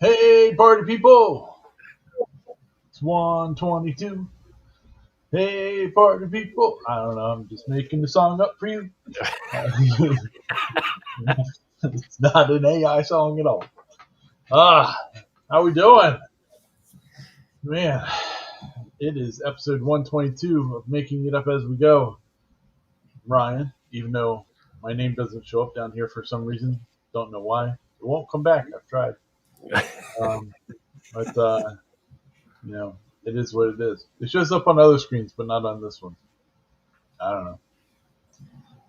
Hey, party people! It's 122. Hey, party people! I don't know. I'm just making the song up for you. It's not an AI song at all. Ah, how we doing, man? It is episode 122 of Making It Up as We Go. Ryan, even though my name doesn't show up down here for some reason, don't know why. It won't come back. I've tried, um, but you know, it is what it is. It shows up on other screens, but not on this one. I don't know.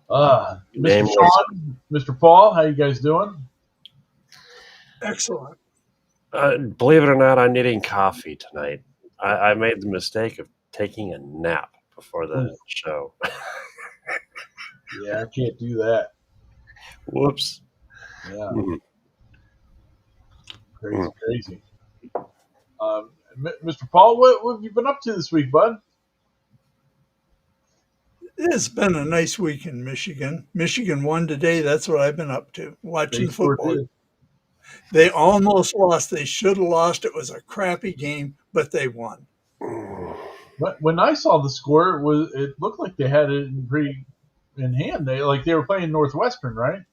Mr. Nameless. Sean, Mr. Paul, how you guys doing? Excellent. Believe it or not, I'm needing coffee tonight. I made the mistake of taking a nap before the show. Yeah, I can't do that. Whoops. Yeah, Mhm. crazy. Mr. Paul, what have you been up to this week, bud? It's been a nice week in Michigan. Michigan won today. That's what I've been up to, watching They sure football. did. They almost lost. They should have lost. It was a crappy game, but they won. When I saw the score, it looked like they had it in hand. They were playing Northwestern, right?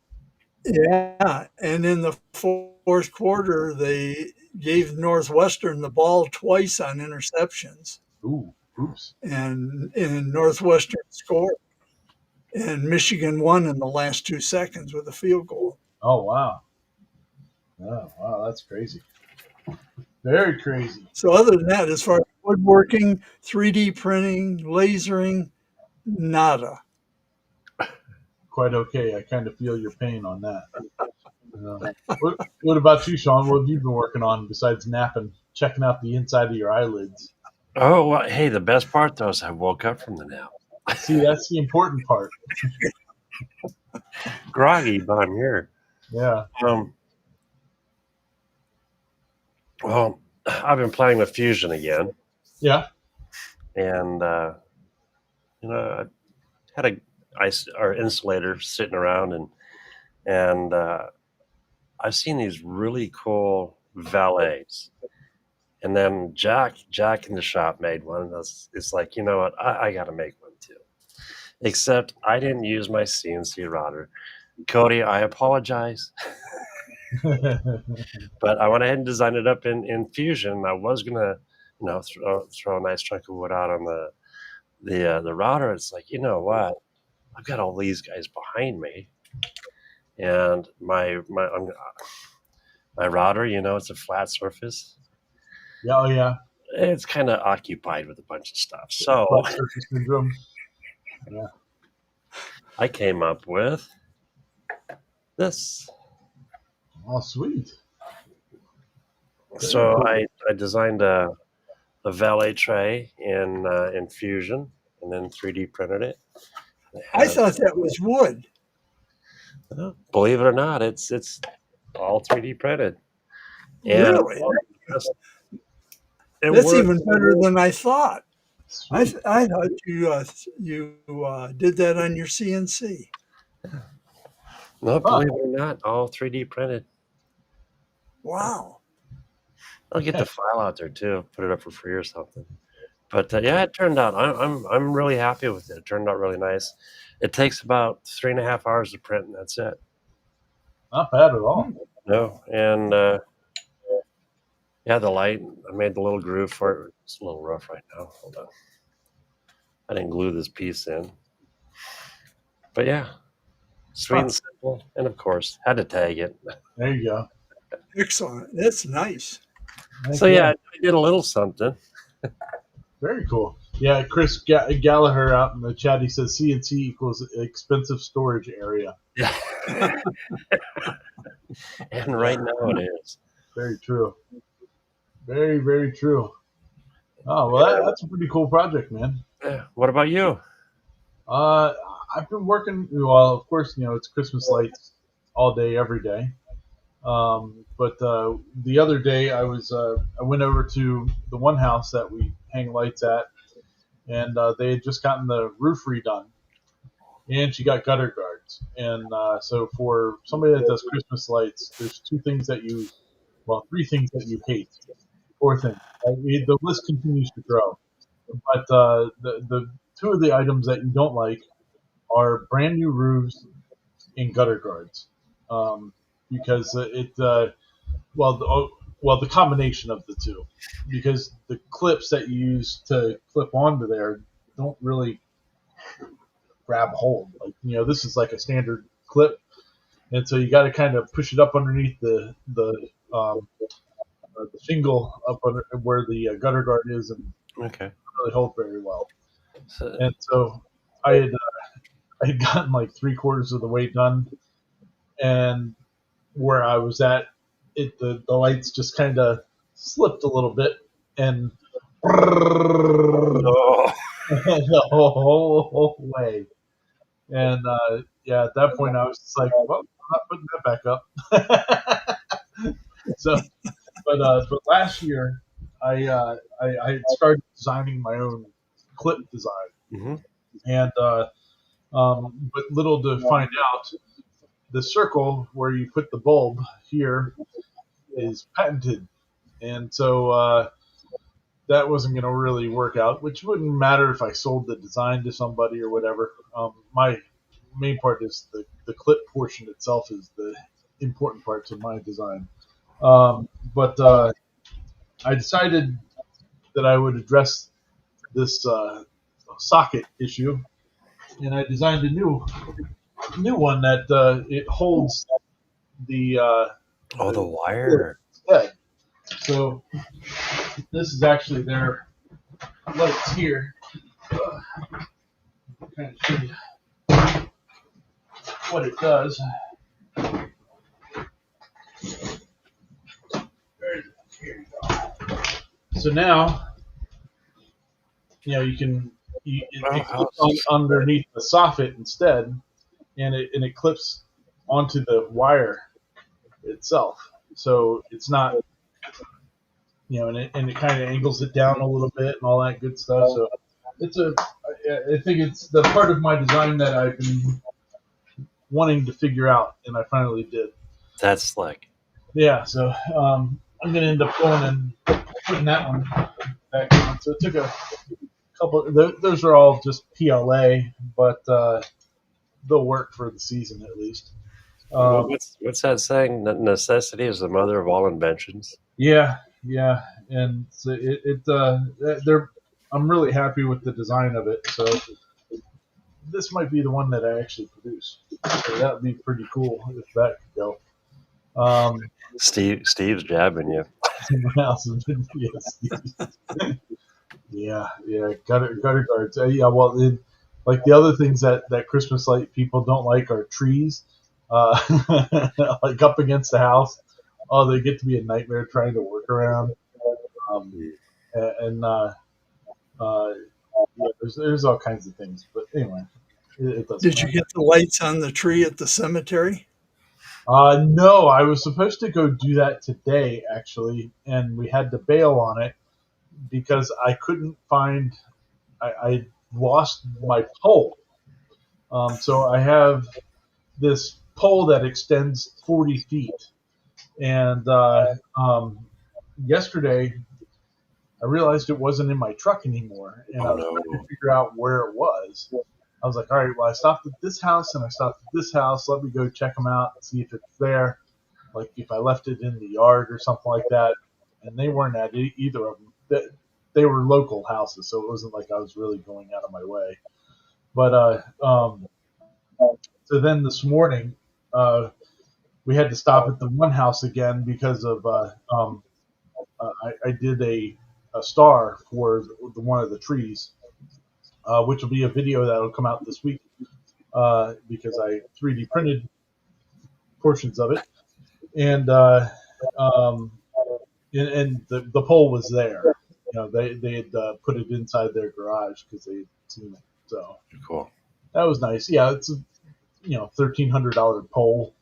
Yeah, and in the fourth quarter, they gave Northwestern the ball twice on interceptions, Ooh, oops. and Northwestern scored, and Michigan won in the last 2 seconds with a field goal. Oh wow. Oh wow, that's crazy. Very crazy. So other than that, as far as woodworking, 3D printing, lasering, nada. Quite okay. I kind of feel your pain on that. What about you, Sean? What have you been working on besides napping, checking out the inside of your eyelids? Oh, well, hey, the best part, though, is I woke up from the nap. See, that's the important part. Groggy, but I'm here. Yeah. Well, I've been playing with Fusion again. Yeah. And, I had our insulator sitting around, and I've seen these really cool valets. And then Jack in the shop made one. It's like, you know what? I got to make one too. Except I didn't use my CNC router. Cody, I apologize. But I went ahead and designed it up in Fusion. I was going to, throw a nice chunk of wood out on the router. It's like, you know what? I've got all these guys behind me. And my router, it's a flat surface. Yeah. Oh yeah. It's kind of occupied with a bunch of stuff. So Flat surface syndrome. Yeah. I came up with this. Oh, sweet. So I designed a valet tray in Fusion and then 3D printed it. I thought that was wood. Believe it or not, it's all 3D printed. Really? That's even better than I thought. I thought you did that on your CNC. No, believe it or not, all 3D printed. Wow. I'll get the file out there too, put it up for free or something. But yeah, it turned out. I'm really happy with it. It turned out really nice. It takes about 3.5 hours to print, and that's it. Not bad at all. No, and yeah, the light. I made the little groove for it. It's a little rough right now. Hold on. I didn't glue this piece in, but yeah, sweet and simple. And of course, had to tag it. There you go. Excellent. That's nice. So yeah, I did a little something. Very cool. Yeah, Chris Gallagher out in the chat, he says CNC equals expensive storage area. Yeah. And right now it is. Very true. Very, very true. Oh, well, that's a pretty cool project, man. Yeah. What about you? I've been working, well, of course, it's Christmas lights all day, every day. But the other day I went over to the one house that we hang lights at, and they had just gotten the roof redone, and she got gutter guards. And so for somebody that does Christmas lights, there's two things that you well, 3 things that you hate. 4 things. The list continues to grow. But the 2 of the items that you don't like are brand new roofs and gutter guards, because the combination of the 2, because the clips that you use to clip onto there don't really grab hold. Like, this is like a standard clip, and so you got to kind of push it up underneath the shingle up under where the gutter guard is, and Okay. really hold very well. So, And so I had gotten like 3/4 of the way done, and where I was at, the lights just kind of slipped a little bit, and oh, the whole way. And yeah, at that point, I was just like, "Well, I'm not putting that back up." So, but last year, I had started designing my own clip design, hmm and but little to find out, the circle where you put the bulb here is patented, and so that wasn't going to really work out. Which wouldn't matter if I sold the design to somebody or whatever. My main part is the clip portion itself is the important part to my design. But I decided that I would address this socket issue, and I designed a new one that it holds the the wire. instead. So this is actually their lights here. Kind of show you what it does. Here you go. So now, you can it clips underneath the soffit instead, and it clips onto the wire itself. So it's not, and it kind of angles it down a little bit and all that good stuff. So I think it's the part of my design that I've been wanting to figure out, and I finally did. That's slick. Yeah, so I'm gonna end up going and putting that one back on. So it took a couple. Those are all just PLA, but they'll work for the season at least. What's that saying? Necessity is the mother of all inventions. Yeah, and so I'm really happy with the design of it. So this might be the one that I actually produce. So that would be pretty cool if that could go. Steve's jabbing you. Someone else has been, yeah, gutter guards. Yeah, well, like the other things that Christmas light people don't like are trees, like up against the house. Oh, they get to be a nightmare trying to work around. And yeah, there's all kinds of things. But anyway, it doesn't Did you matter. get the lights on the tree at the cemetery? No, I was supposed to go do that today, actually, and we had to bail on it because I couldn't find. I lost my pole. So I have this pole that extends 40 feet, and yesterday I realized it wasn't in my truck anymore, and I was trying to figure out where it was. I was like, all right, well, I stopped at this house and I stopped at this house. Let me go check them out and see if it's there, like if I left it in the yard or something like that. And they weren't at either of them. They were local houses, so it wasn't like I was really going out of my way. But so then this morning, we had to stop at the one house again because of I did a star for one of the trees, which will be a video that'll come out this week because I 3D printed portions of it, and the pole was there. They had put it inside their garage because they had seen it. So Cool. that was nice. Yeah, it's a $1,300 pole.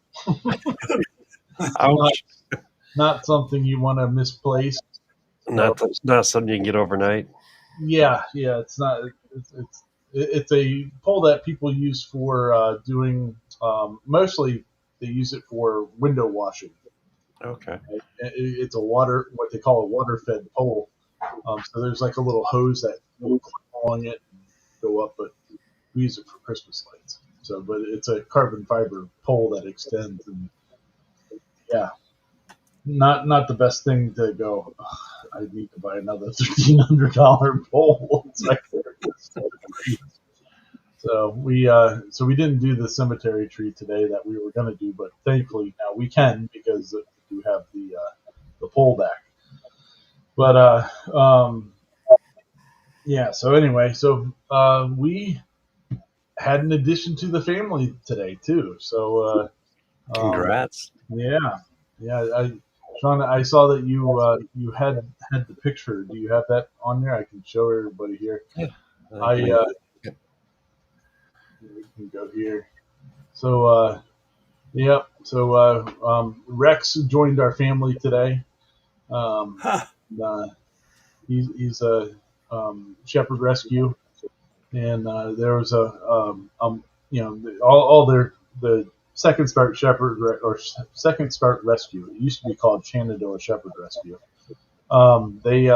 Not something you want to misplace. Not something you can get overnight. Yeah, it's not. It's a pole that people use for doing. Mostly, they use it for window washing. Okay. It's what they call a water-fed pole. So there's like a little hose that will clip along it and go up, but we use it for Christmas lights. So, but it's a carbon fiber pole that extends, and yeah, not the best thing to go. I need to buy another $1,300 pole. It's like so we didn't do the cemetery tree today that we were going to do, but thankfully now we can because we do have the pole back. But yeah. So anyway, we had an addition to the family today too. So Congrats. yeah, yeah. Sean, I saw that you had the picture. Do you have that on there? I can show everybody here. Yeah. I we can go here. So yep. So Rex joined our family today. Um, Huh. uh, he's a shepherd rescue, and there was all the second start or second start rescue. It used to be called Shenandoah Shepherd Rescue. They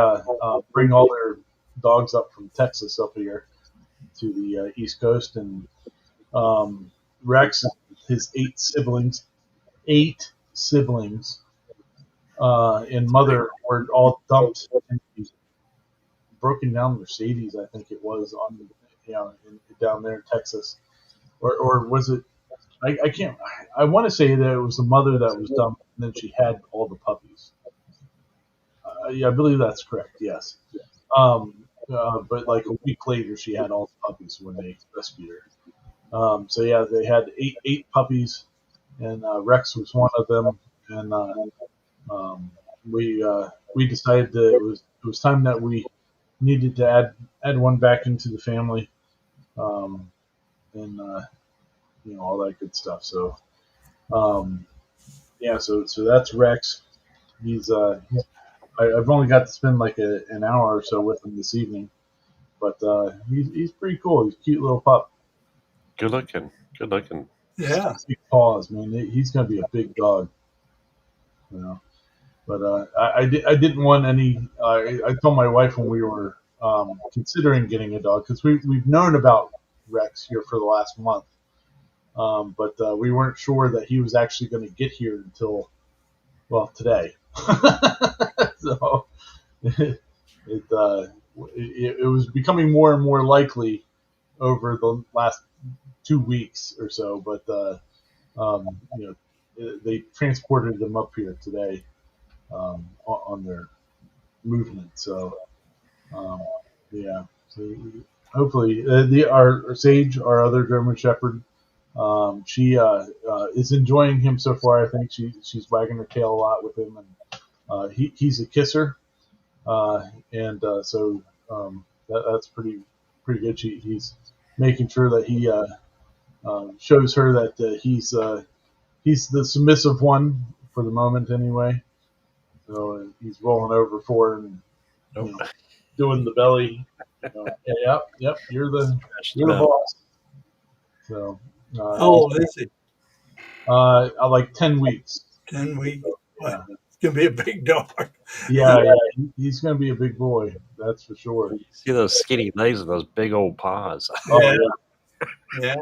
bring all their dogs up from Texas up here to the East Coast, and Rex and his eight siblings, and mother were all dumped in these broken down Mercedes, I think it was, down there in Texas, or was it? I can't. I want to say that it was the mother that was dumped, and then she had all the puppies. Yeah, I believe that's correct. Yes. But like a week later, she had all the puppies when they rescued her. So yeah, they had eight puppies, and Rex was one of them. And um, we decided that it was time that we needed to add one back into the family, um, and all that good stuff. So yeah, so that's Rex. I've only got to spend like an hour or so with him this evening, but he's pretty cool. He's a cute little pup. Good looking. Good looking. Yeah. Big paws, man. He's gonna be a big dog, you know. But I didn't want any. I told my wife when we were considering getting a dog because we've known about Rex here for the last month, but we weren't sure that he was actually going to get here until today. So it, it was becoming more and more likely over the last 2 weeks or so, but they transported them up here today on their movement. So um, yeah, so hopefully our Sage, our other German Shepherd, she is enjoying him so far. I think she's wagging her tail a lot with him, and he's a kisser, and so that's pretty good. He's making sure that he shows her that he's the submissive one for the moment, anyway. So he's rolling over for her and Nope. doing the belly. Yep, you're the boss. So How old is he? like 10 weeks. 10 weeks. Yeah. It's going to be a big dog. Yeah, he's going to be a big boy. That's for sure. You see those skinny legs and those big old paws. Oh Yeah. yeah,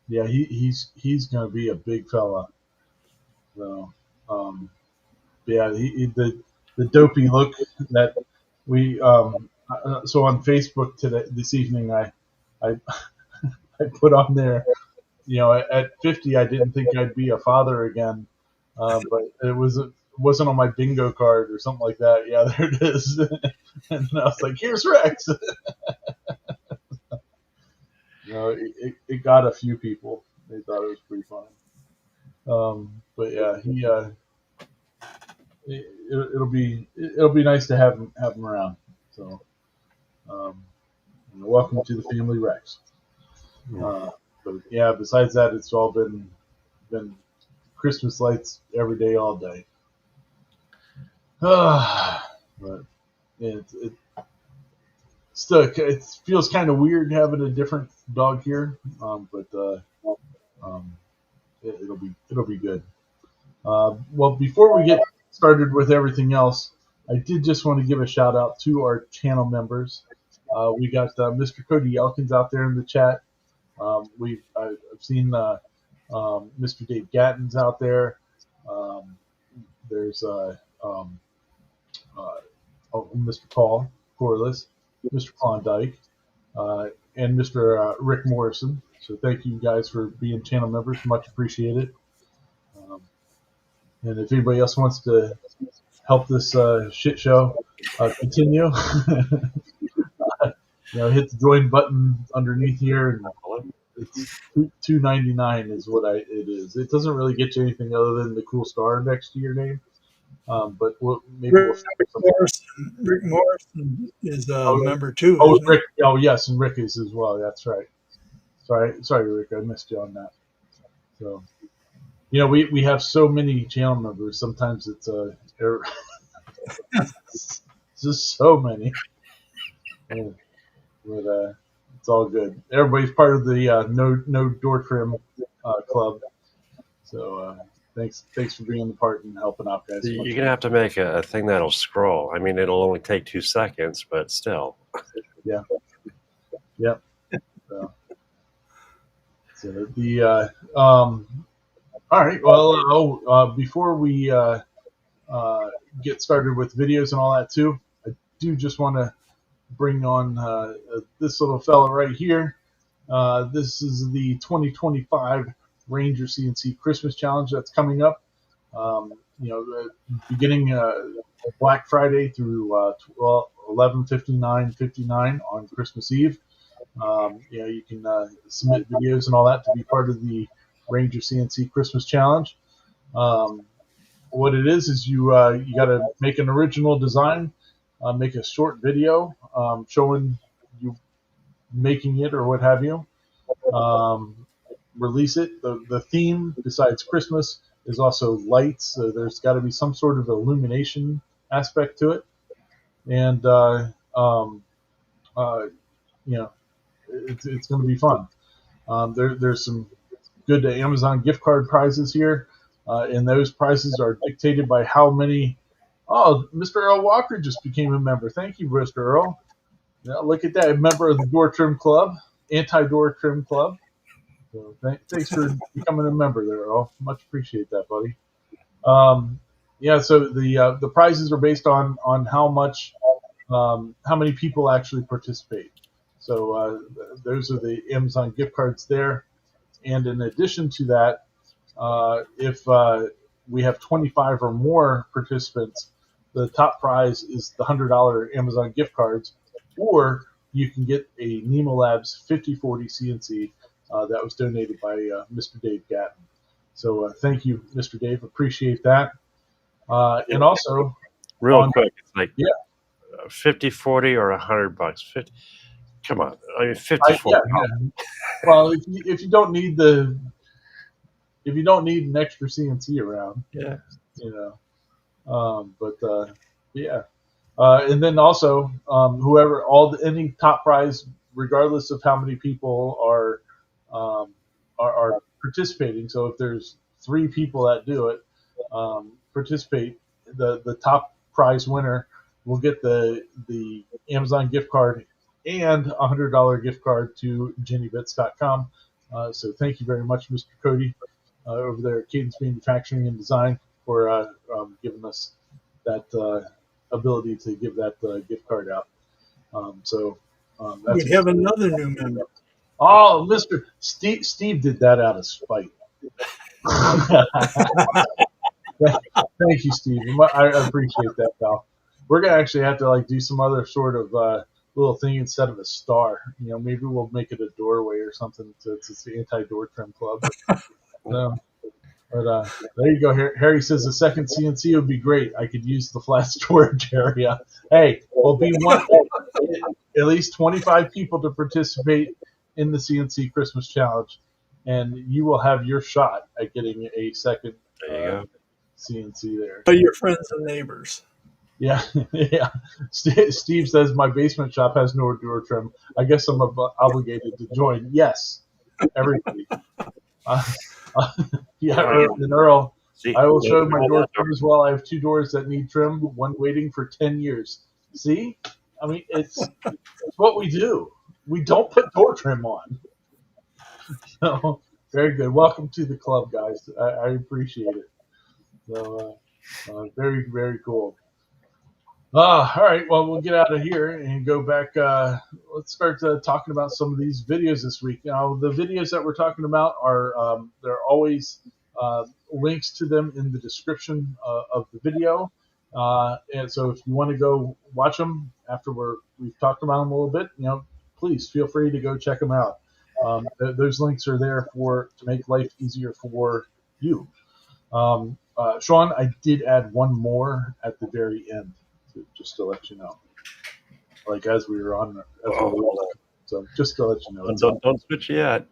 Yeah. yeah. He's going to be a big fella. So yeah, the dopey look that we so on Facebook this evening I I put on there, at 50 I didn't think I'd be a father again, but it wasn't on my bingo card or something like that. Yeah, there it is. And I was like, here's Rex. It got a few people. They thought it was pretty funny. But yeah, it'll be nice to have him around. So, welcome to the family, Rex. But yeah, besides that, it's all been Christmas lights every day, all day. But yeah, it feels kind of weird having a different dog here, but it'll be good. Well, before we get started with everything else, I did just want to give a shout out to our channel members. We got Mr. Cody Elkins out there in the chat. I've seen Mr. Dave Gatton's out there. There's Mr. Paul Corliss, Mr. Klondike, and Mr. Rick Morrison. So thank you guys for being channel members. Much appreciated. And if anybody else wants to help this shit show continue, hit the join button underneath here, and it's $2.99 is what it is. It doesn't really get you anything other than the cool star next to your name. But Rick Morrison is a member too. Rick. Oh, yes, and Rick is as well. That's right. Sorry, Rick. I missed you on that. So, we have so many channel members. Sometimes it's just so many. But it's all good. Everybody's part of the no door trim club. So thanks for being the part and helping out, guys. You're gonna have to make a thing that'll scroll. I mean, it'll only take 2 seconds, but still. Yeah. Yep. So the all right. Well, before we get started with videos and all that too, I do just want to bring on this little fella right here. This is the 2025 Ranger CNC Christmas Challenge that's coming up. Beginning Black Friday through 11/59/59 on Christmas Eve. You can submit videos and all that to be part of the Ranger CNC Christmas Challenge. What it is you got to make an original design, make a short video showing you making it or what have you. Release it. The theme, besides Christmas, is also lights. So there's got to be some sort of illumination aspect to it, and it's going to be fun. There's some good Amazon gift card prizes here, and those prizes are dictated by how many. Oh, Mr. Earl Walker just became a member. Thank you, Mr. Earl. Yeah, look at that, a member of the Door Trim Club, Anti-Door Trim Club. So thanks for becoming a member there, Earl. Much appreciate that, buddy. So the prizes are based on how many people actually participate. So those are the Amazon gift cards there. And in addition to that, if we have 25 or more participants, the top prize is the $100 Amazon gift cards, or you can get a Nemo Labs 5040 CNC that was donated by Mr. Dave Gatton. So thank you, Mr. Dave. Appreciate that. And also, real quick, it's like 50/40 or $100. 50. Come on, I mean 54. Well, if you don't need an extra CNC around, and then also any top prize, regardless of how many people are participating. So if there's 3 people that do it, participate, the top prize winner will get the Amazon gift card and a $100 gift card to JennyBits.com. So thank you very much, Mr. Cody, over there at Cadence Manufacturing and Design, for giving us that ability to give that gift card out. We have another new member. Oh, Mr. Steve did that out of spite. Thank you, Steve. I appreciate that, pal. We're gonna actually have to do some other sort of little thing instead of a star. Maybe we'll make it a doorway or something. It's the Anti-Door Trim Club. But there you go. Harry says the second CNC would be great. I could use the flat storage area. Hey, we'll be at least 25 people to participate in the CNC Christmas Challenge, and you will have your shot at getting a second CNC there. By your friends and neighbors. Yeah, yeah. Steve says my basement shop has no door trim. I guess I'm obligated to join. Yes, everybody. And Earl See, I will show my try door that door. trim as well. I have 2 doors that need trim, one waiting for 10 years. See? I mean, it's what we do. We don't put door trim on. So, very good. Welcome to the club, guys. I appreciate it. So, very, very cool. All right. Well, we'll get out of here and go back. Let's start talking about some of these videos this week. Now, the videos that we're talking about are there are always links to them in the description of the video. And so, if you want to go watch them after we've talked about them a little bit, please feel free to go check them out. Those links are there to make life easier for you. Sean, I did add one more at the very end, just to let you know. Like as we were on, so just to let you know. Don't switch yet.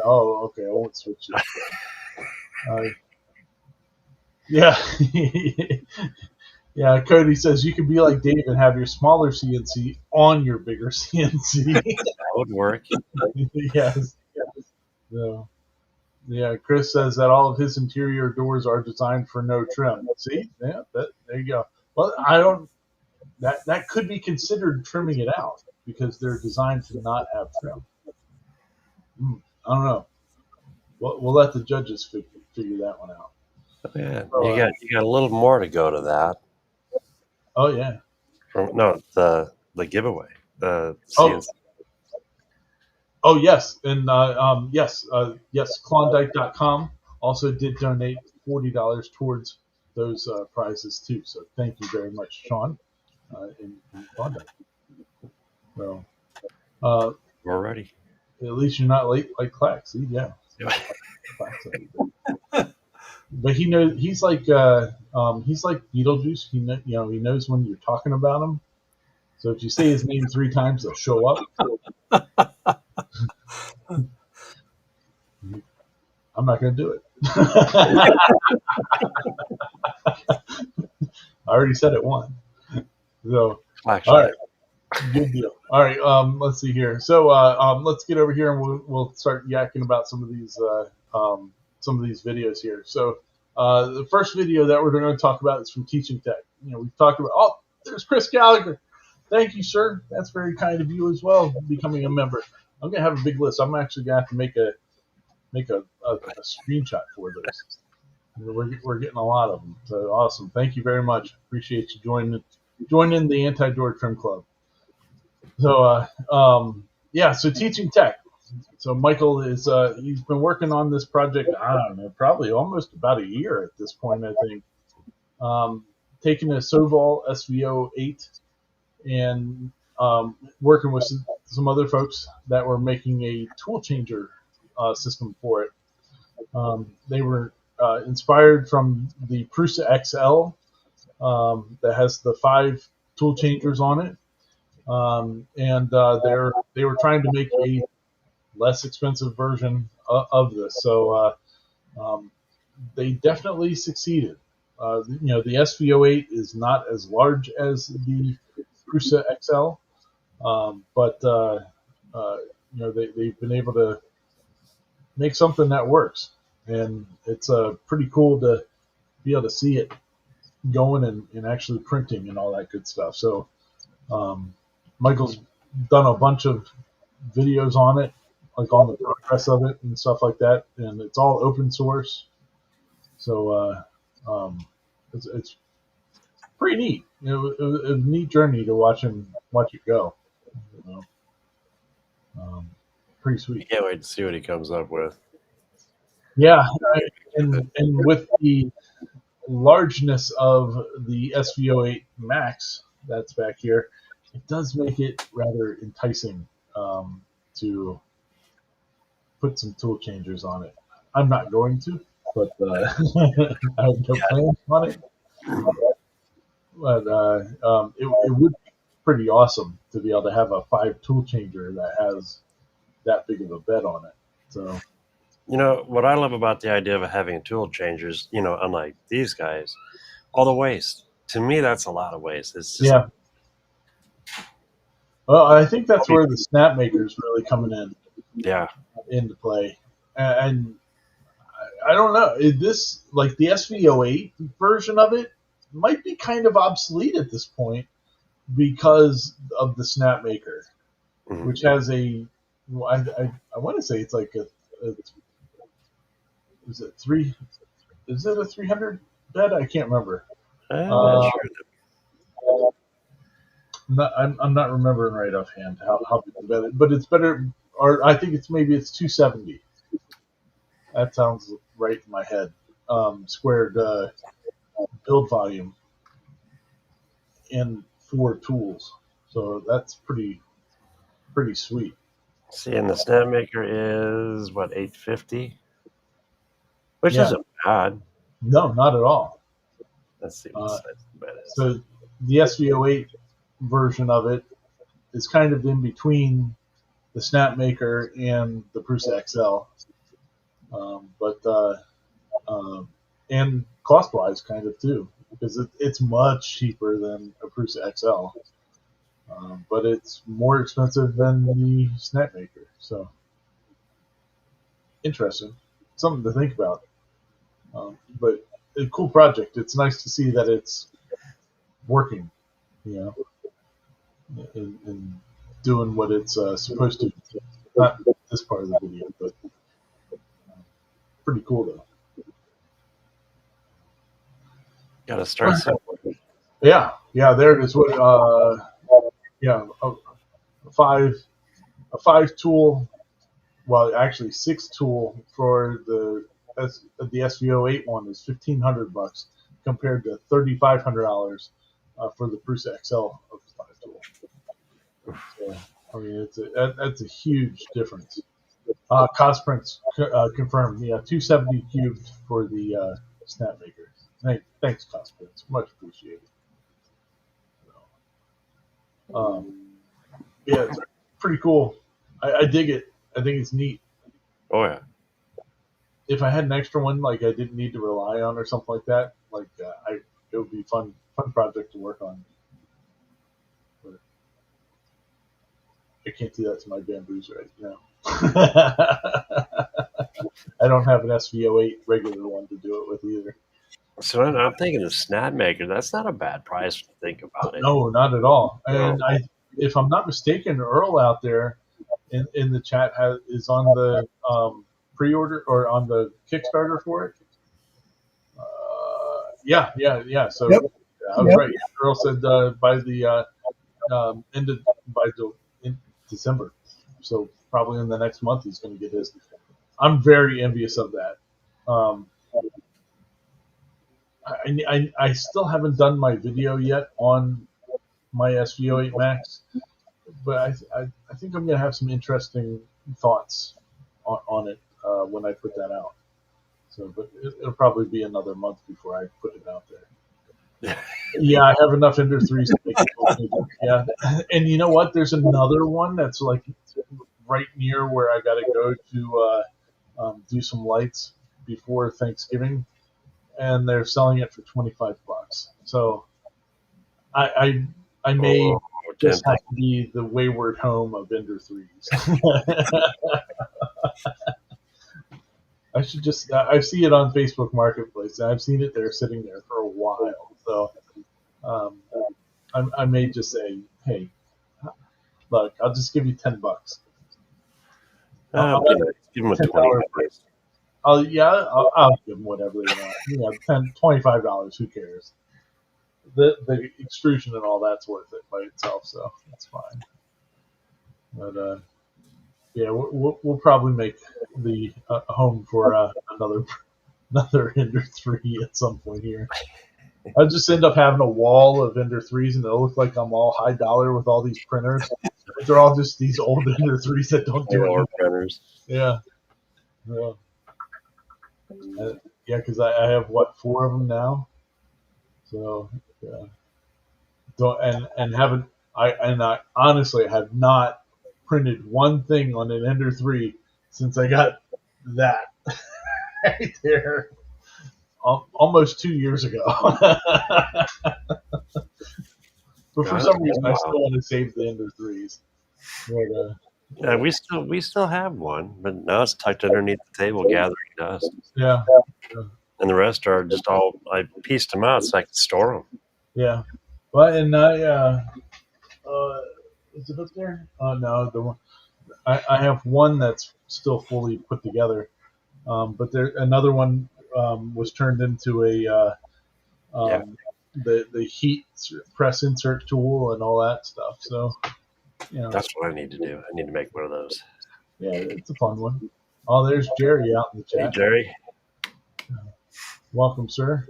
Oh, okay. I won't switch it. Yeah, yeah. Cody says you can be like Dave and have your smaller CNC on your bigger CNC. That would work. Yes. So, yeah, Chris says that all of his interior doors are designed for no trim. See, yeah, there you go. Well, I don't. That could be considered trimming it out because they're designed to not have trim. I don't know. We'll let the judges figure that one out. Yeah, you got a little more to go to that. Oh yeah. The giveaway, the CNC. Oh yes, and yes, Klondike.com also did donate $40 towards those prizes too. So thank you very much, Sean, in Klondike. So We're ready. at least you're not late like Clack. See, yeah. But he knows he's like Beetlejuice. He knows when you're talking about him. So if you say his name 3 times, they'll show up. I'm not going to do it. I already said it once. So, Actually, all right, good deal. All right, let's see here. So let's get over here and we'll start yakking about some of these videos here. So the first video that we're going to talk about is from Teaching Tech. We've talked about. Oh, there's Chris Gallagher. Thank you, sir. That's very kind of you as well, becoming a member. I'm going to have a big list. I'm actually going to have to make a screenshot for those. We're getting a lot of them. So awesome. Thank you very much. Appreciate you joining the Anti-Door Trim Club. So so Teaching Tech. So Michael is he's been working on this project, I don't know, probably almost about a year at this point, I think. Taking a Soval SVO8 and working with some other folks that were making a tool changer system for it. They were inspired from the Prusa XL that has the 5 tool changers on it, and they were trying to make a less expensive version of this. So they definitely succeeded. The SVO8 is not as large as the Prusa XL, but they've been able to make something that works, and it's pretty cool to be able to see it going and actually printing and all that good stuff. So Michael's done a bunch of videos on it, like on the progress of it and stuff like that, and it's all open source. So it's pretty neat. It was a neat journey to watch it go. Pretty sweet. I can't wait to see what he comes up with. Yeah, and with the largeness of the SVO8 Max that's back here, it does make it rather enticing to put some tool changers on it. I'm not going to, but I have no plans on it. But it would be pretty awesome to be able to have a 5 tool changer that has that big of a bed on it. So, what I love about the idea of having tool changers, unlike these guys, all the waste. To me, that's a lot of waste. It's just, yeah. Well, I think that's where the snap maker's really coming in. Yeah. Into play, and I don't know. This like the SV08 version of it might be kind of obsolete at this point because of the Snapmaker, Mhm. which has a well, I want to say it's like a is it three is it a 300 bed? I can't remember. I'm not Uh, sure. I'm not remembering right offhand how big the bed is, but it's better. Or I think it's 270. That sounds right in my head. Squared build volume in 4 tools, so that's pretty sweet. See, and the Snapmaker is what 850, which Yeah, isn't bad. no, not at all. Let's see what Uh, size the bed is. so the SV08 version of it is kind of in between the Snapmaker and the Prusa XL, but and cost wise, kind of too, because it's much cheaper than a Prusa XL, but it's more expensive than the Snapmaker. So interesting, something to think about. But a cool project. It's nice to see that it's working, you know, and doing what it's supposed to. Not this part of the video, but pretty cool though. Got to start somewhere. Yeah. There it is. What? Yeah, five a 5 tool. Well, actually 6 tool for the SV08 one is $1,500 compared to $3,500 for the Prusa XL of 5 tool. So I mean, that's a huge difference. Cost confirmed. Yeah, 270 cubed for the Snapmaker. Thanks, Cost much appreciated. Yeah, it's pretty cool. I dig it. I think it's neat. Oh yeah. If I had an extra one, like I didn't need to rely on or something like that, like it would be fun project to work on. But I can't do that to my bamboos right now. I don't have an SV08 regular one to do it with either. So I'm thinking the Snapmaker. That's not a bad price to think about it. No, not at all. No. And if I'm not mistaken, Earl out there in the chat is on the pre-order or on the Kickstarter for it. Yeah. So Yep. I was Yep. right. Earl said by the end of in December. So probably in the next month he's going to get his. I'm very envious of that. I still haven't done my video yet on my SV08 Max, but I think I'm going to have some interesting thoughts on it when I put that out. So, but it'll probably be another month before I put it out there. Yeah, I have enough Ender 3s to make it. Yeah, and you know what? There's another one that's like right near where I got to go to do some lights before Thanksgiving, and they're selling it for $25. So I may just have to be the wayward home of Ender 3s. I should just I see it on Facebook Marketplace. And I've seen it there sitting there for a while. So I may just say, hey, look, I'll just give you $10. Give them a $20. I'll give them whatever they want. $25. Who cares? The extrusion and all that's worth it by itself, so that's fine. But yeah, we'll probably make the home for another Ender 3 at some point here. I'll just end up having a wall of Ender 3s, and it'll look like I'm all high dollar with all these printers. But they're all just these old Ender 3s that don't do anything. Printers. Yeah. Yeah, because I have 4 of them now. So yeah, I honestly have not printed one thing on an Ender 3 since I got that right there almost 2 years ago. But for some reason, I still want to save the Ender 3s. But Yeah, we still have one, but now it's tucked underneath the table gathering dust, Yeah. Yeah. and the rest are just all I pieced them out so I could store them. Yeah. Well, and uh, is it up there? No, the one I have one that's still fully put together. But there another one was turned into a Yeah, um, the heat press insert tool and all that stuff. So that's what I need to do. I need to make one of those. yeah, it's a fun one. Oh, there's Jerry out in the Hey, chat. Jerry. Welcome, sir.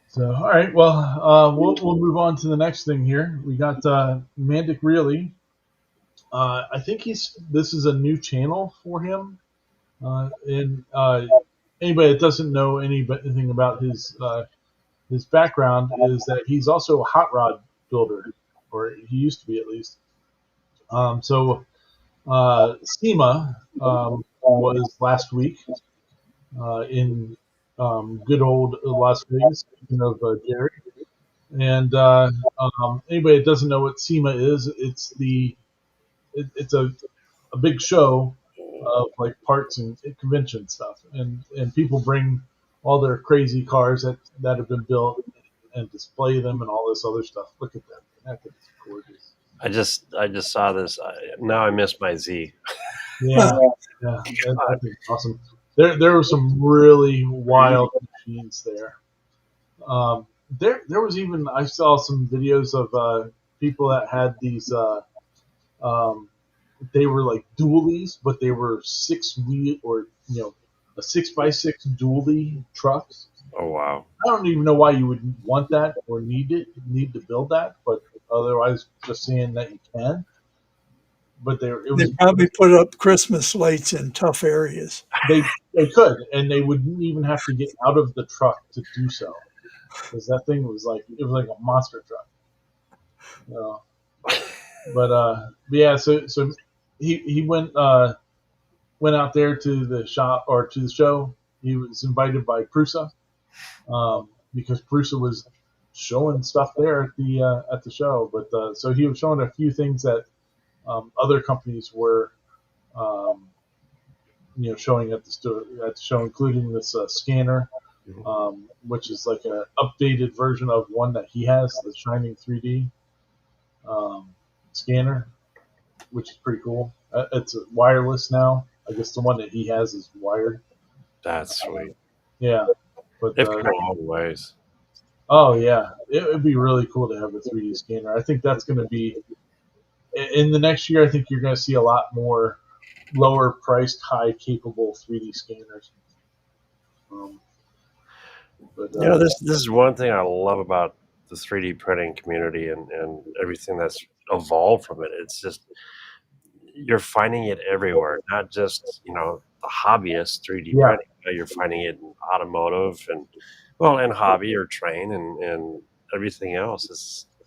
So all right, well we'll move on to the next thing here. We got Mandic Really. I think this is a new channel for him. And anybody that doesn't know anything about his background is that he's also a hot rod builder, or he used to be at least. SEMA was last week in good old Las Vegas. Speaking of Jerry, and anybody that doesn't know what SEMA is, it's a big show of like parts and convention stuff, and people bring all their crazy cars that have been built and display them and all this other stuff. Look at that! That thing's gorgeous. I just saw this. Now I miss my Z. Yeah, yeah, that thing's awesome. There were some really wild machines there. There was even I saw some videos of people that had these. Um, they were like dualies, but they were 6 wheel or a 6x6 dually trucks. Oh wow. I don't even know why you would want that or need to build that, but otherwise, just saying that you can. But it They was probably put up Christmas lights in tough areas. they could, and they wouldn't even have to get out of the truck to do so, because that thing was like a monster truck. But yeah, so he went out there to the shop or to the show. He was invited by Prusa because Prusa was showing stuff there at the show. But so he was showing a few things that other companies were um, showing at the show, including this scanner, which is like an updated version of one that he has, the Shining 3D um, scanner, which is pretty cool. It's wireless now. I guess the one that he has is wired. That's sweet. Yeah, but They've come a long ways. oh yeah, it would be really cool to have a 3D scanner. I think that's going to be in the next year. I think you're going to see a lot more lower priced, high capable 3D scanners. Um, but This is one thing I love about the 3D printing community and everything that's evolved from it. It's just you're finding it everywhere, not just the hobbyist 3D yeah, printing. You're finding it in automotive and in hobby or train and everything else.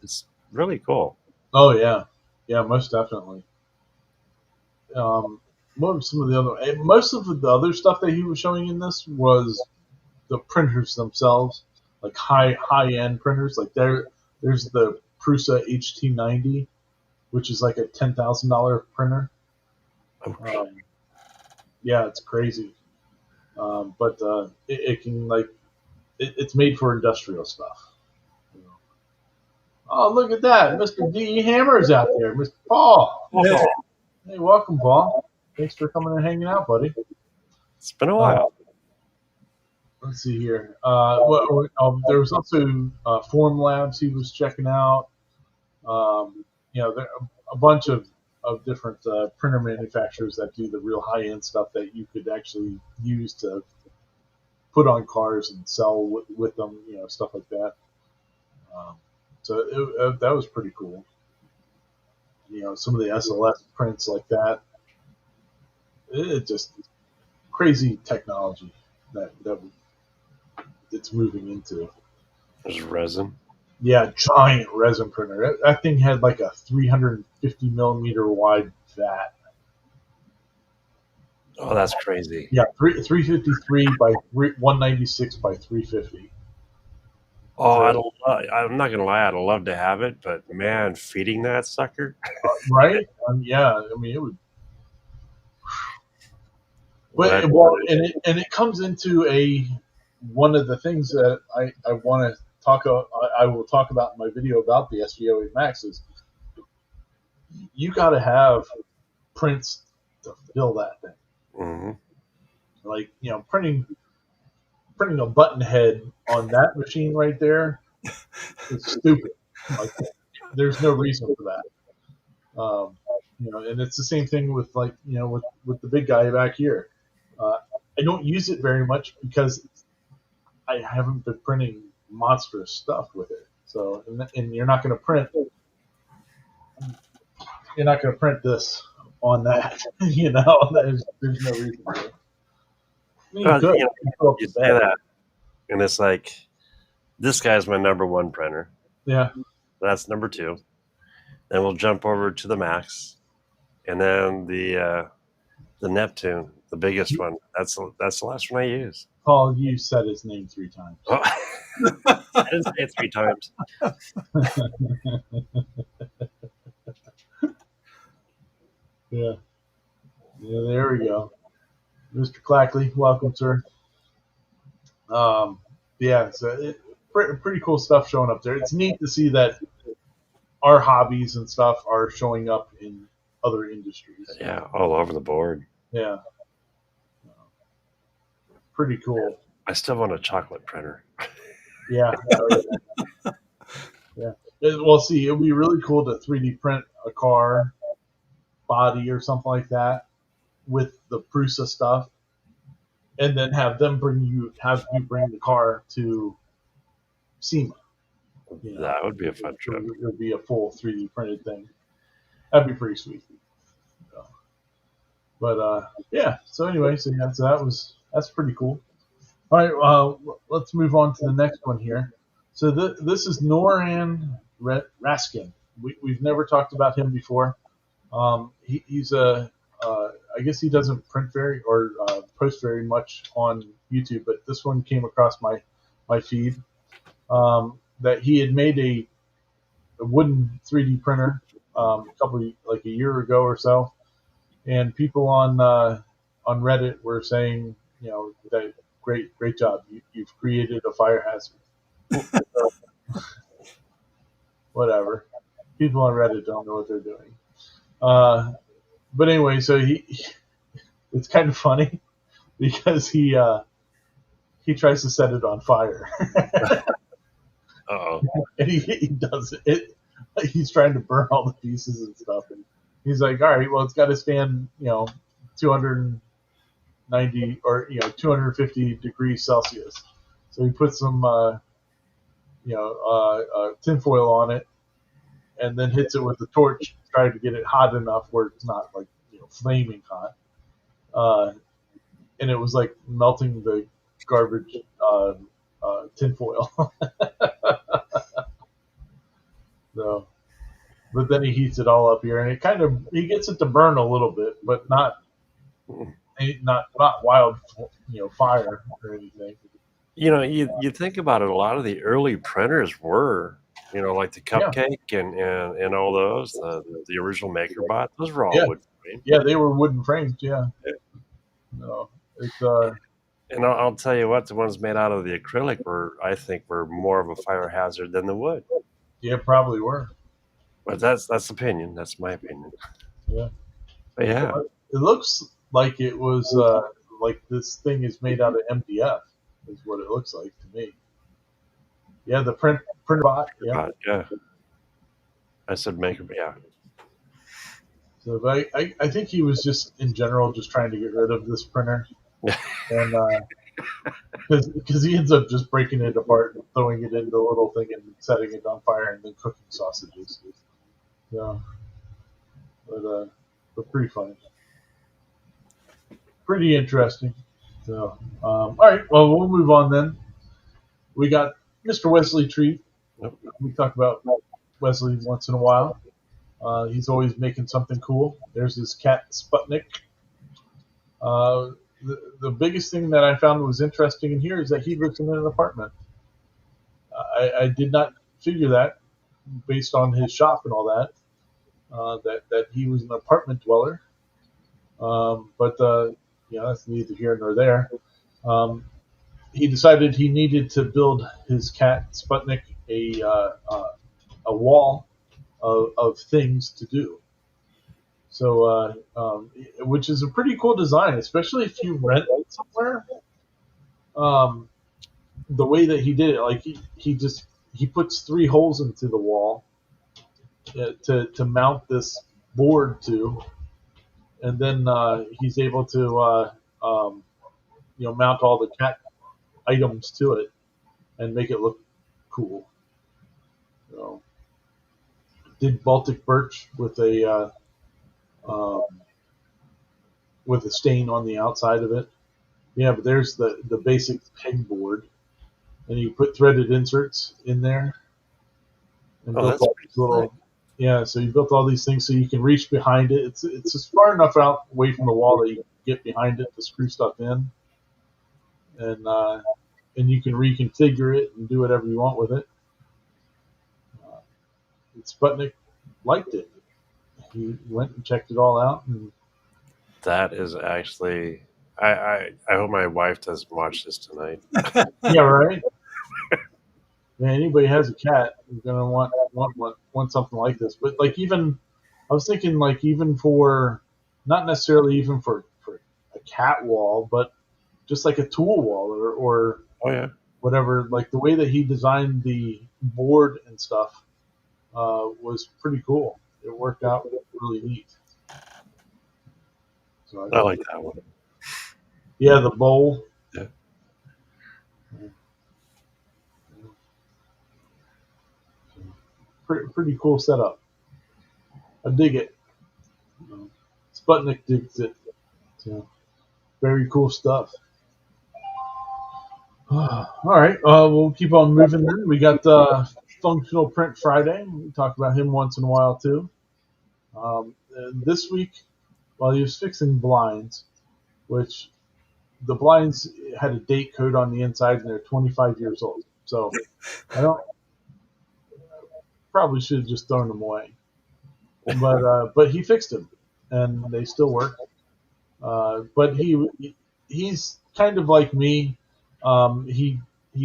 It's really cool. oh yeah, yeah, most definitely. Um, what were some of the other? Most of the other stuff that he was showing in this was the printers themselves, like high end printers. Like there's the Prusa HT90, which is like a $10,000 printer. Um, yeah, it's crazy. But it can it's made for industrial stuff. You know. Oh, look at that, Mr. D Hammer's out there, Mr. Paul. Yeah. Hey, welcome, Paul. Thanks for coming and hanging out, buddy. It's been a while. Let's see here. There was also Form Labs he was checking out. There a bunch of different printer manufacturers that do the real high end stuff that you could actually use to put on cars and sell with them, stuff like that. Um, that was pretty cool. Some of the SLS prints like that. It just crazy technology that it's moving into. There's resin. Yeah, giant resin printer. That thing had like a 350 millimeter wide vat. Oh, that's crazy. Yeah, 353 by 196 by 350. Oh, So, I'm not gonna lie, I'd love to have it, but man, feeding that sucker. right? Yeah, I mean it would. Well, But that, well, and it comes into a one of the things that I want to I will talk about in my video about the SVO8 Max is you got to have prints to fill that thing. hmm Like printing a button head on that machine right there is stupid. Like there's no reason for that. And it's the same thing with with the big guy back here. Uh, I don't use it very much because I haven't been printing monstrous stuff with it. So, and you're not going to print this on that. There's no reason for it. I mean, you could. You can fill up you the say bed. that, and it's like this guy's my number one printer. Yeah. That's number two. Then we'll jump over to the Max, and then the Neptune, the biggest one. That's the last one I use. Paul, you said his name 3 times. Oh, I didn't say it 3 times. Yeah. Yeah, there we go. Mr. Clackley, welcome, sir. Yeah, so pretty cool stuff showing up there. It's neat to see that our hobbies and stuff are showing up in other industries. Yeah, all over the board. Yeah, pretty cool. I still want a chocolate printer. Yeah, yeah. Well, see, it would be really cool to 3D print a car body or something like that with the Prusa stuff, and then have you bring the car to SEMA. That would be a fun trip. It would be a full 3D printed thing. That'd be pretty sweet. So, but yeah. So anyway, so that's pretty cool. All right, let's move on to the next one here. So this is Noran Raskin. We've never talked about him before. He's I guess he doesn't print very or post very much on YouTube, but this one came across my feed that he had made a wooden 3D printer like a year ago or so, and people on Reddit were saying, that great job, you've created a fire hazard. Whatever, people on Reddit don't know what they're doing. But anyway, so it's kind of funny because he tries to set it on fire. Uh-oh. And he does it. He's trying to burn all the pieces and stuff, and he's like, all right, well, it's got to stand 290 or 250 degrees Celsius. So he puts some tinfoil on it, and then hits it with the torch, trying to get it hot enough where it's not like flaming hot. And it was like melting the garbage tinfoil. So, but then he heats it all up here, and he gets it to burn a little bit, but not wild, fire or anything. You think about it, a lot of the early printers were, like the Cupcake and all those, the original MakerBot, those were all wood frame. Yeah, they were wooden frames, yeah. No, it's And I'll tell you what, the ones made out of the acrylic I think were more of a fire hazard than the wood. Yeah, probably were. But that's opinion. That's my opinion. Yeah. But yeah. It looks like it was like this thing is made out of MDF, is what it looks like to me. Yeah, the print bot. Yeah. Yeah. I said maker, yeah. So I think he was just in general just trying to get rid of this printer. And because he ends up just breaking it apart and throwing it into the little thing and setting it on fire and then cooking sausages. Yeah, but pretty funny, pretty interesting. So all right, well we'll move on then. We got Mr. Wesley Treat. We talk about Wesley once in a while. He's always making something cool. There's his cat Sputnik. The biggest thing that I found was interesting in here is that he lives in an apartment. I did not figure that based on his shop and all that, that he was an apartment dweller. But that's neither here nor there. He decided he needed to build his cat Sputnik a wall of things to do. So, which is a pretty cool design, especially if you rent somewhere. Um, the way that he did it, like he puts 3 holes into the wall to mount this board to, and then he's able to mount all the cat items to it and make it look cool. So, did Baltic birch um, with a stain on the outside of it. Yeah, but there's the basic pegboard, and you put threaded inserts in there, and Oh, built that's all pretty these little. slick. Yeah, so you built all these things so you can reach behind it. It's just far enough out away from the wall that you can get behind it to screw stuff in, and you can reconfigure it and do whatever you want with it. Uh, Sputnik liked it. He went and checked it all out, and That is actually. I hope my wife doesn't watch this tonight. yeah, right. Yeah, anybody has a cat is gonna want something like this. But like even I was thinking like even for not necessarily even for a cat wall, but just like a tool wall or Oh yeah. whatever. Like the way that he designed the board and stuff was pretty cool. It worked out really neat. So I I thought, like that one. yeah, the bowl. Yeah. Pretty cool setup. I dig it. Sputnik digs it. So very cool stuff. All right, we'll keep on moving then. We got Functional Print Friday. We talk about him once in a while too. This week, while he was fixing blinds, which the blinds had a date code on the inside and they're 25 years old. So I don't probably should have just thrown them away. But he fixed them and they still work. But he's kind of like me. He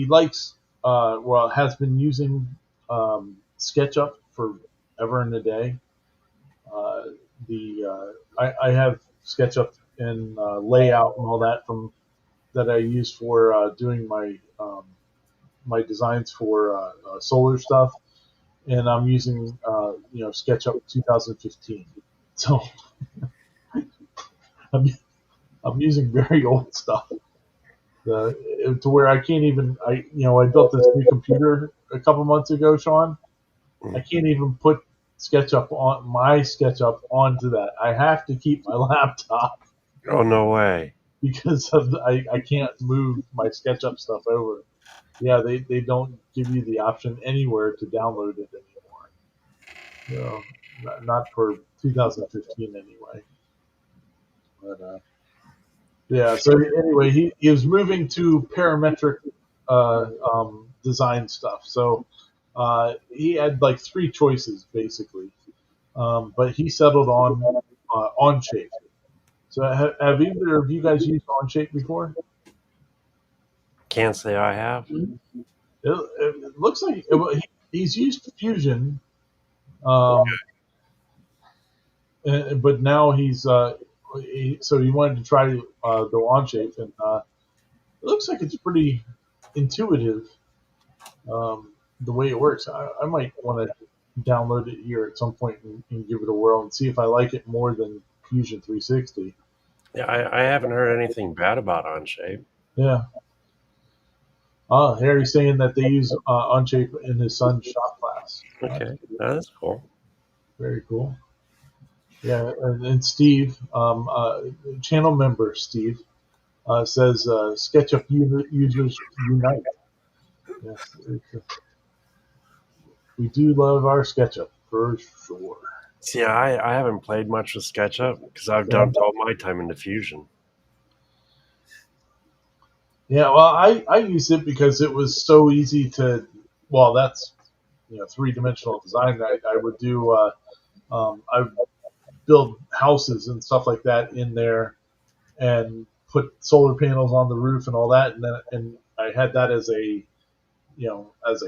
likes has been using SketchUp forever and a day. I have SketchUp in layout and all that from that I use for doing my designs for solar stuff, and I'm using SketchUp 2015. So I'm, I'm using very old stuff. To where I can't even I built this new computer a couple months ago, Sean. I can't even put SketchUp on my SketchUp onto that. I have to keep my laptop Oh no way. because I can't move my SketchUp stuff over. Yeah, they don't give you the option anywhere to download it anymore. Not for 2015 anyway. But yeah, so anyway, he was moving to parametric design stuff. So he had like 3 choices basically, but he settled on Onshape. So have either of you guys used Onshape before? Can't say I have. It looks like he's used Fusion, um, but now so he wanted to try the Onshape, and it looks like it's pretty intuitive. The way it works. I might want to download it here at some point and give it a whirl and see if I like it more than Fusion 360. Yeah, I haven't heard anything bad about Onshape. Yeah. Harry's saying that they use Onshape in his son's shop class. Okay, that's cool. Very cool. Yeah, and Steve, channel member Steve, says SketchUp users unite. Yes, we do love our SketchUp for sure. See, I haven't played much with SketchUp because I've dumped all my time into Fusion. Yeah, well, I use it because it was so easy to well, that's 3-dimensional design. I would do I would build houses and stuff like that in there, and put solar panels on the roof and all that, and I had that as a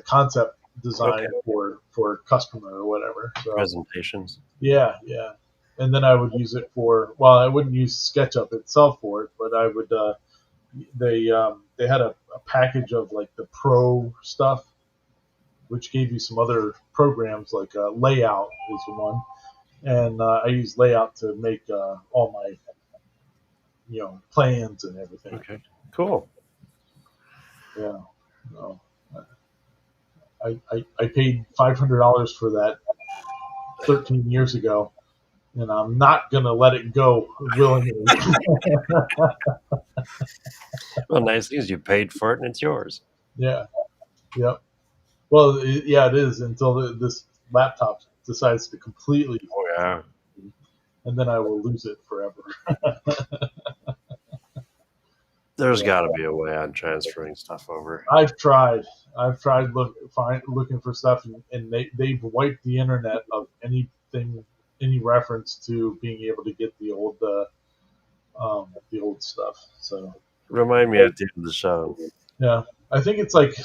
concept Okay. design for a customer or whatever. So Presentations. yeah, yeah. And then I would use it for, well, I wouldn't use SketchUp itself for it, but I would they had a package of like the pro stuff, which gave you some other programs like Layout is the one, and I use Layout to make all my plans and everything. Okay. Cool. Yeah. No. I paid $500 for that 13 years ago, and I'm not gonna let it go willingly. Well, nice thing is you paid for it and it's yours. Yeah. Yep. Well, yeah, it is until this laptop decides to completely, Oh yeah. and then I will lose it forever. There's got to be a way on transferring stuff over. I've tried. Looking for stuff, and they've wiped the internet of anything, any reference to being able to get the old stuff. So Remind me at the end of the show. yeah, I think it's like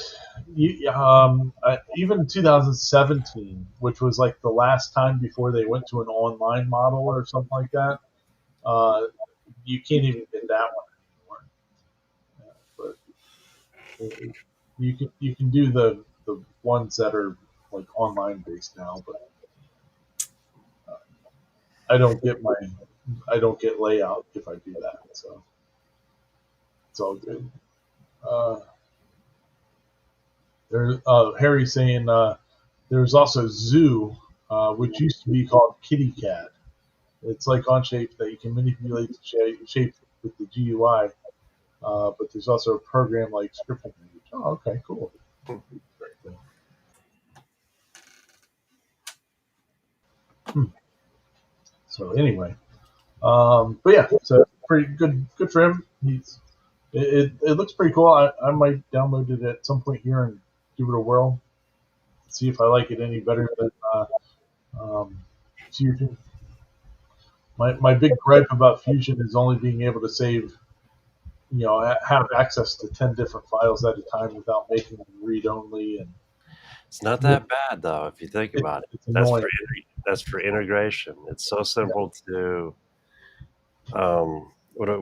even 2017, which was like the last time before they went to an online model or something like that. Uh, you can't even get that one anymore. But you can do the ones that are like online based now, but I don't get Layout if I do that, so it's all good. Uh, Harry's saying there's also Zoo, which used to be called Kitty Cat. It's like Onshape that you can manipulate the shape with the GUI, but there's also a program like scripting language. Oh, okay, cool. Very cool. So anyway, but yeah, so pretty good for him. It looks pretty cool. I might download it at some point here and give it a whirl, see if I like it any better than um, Fusion. My big gripe about Fusion is only being able to save, have access to 10 different files at a time without making them read only, and It's not that bad though, if you think about it. it's annoying. That's for integration. It's so simple to what it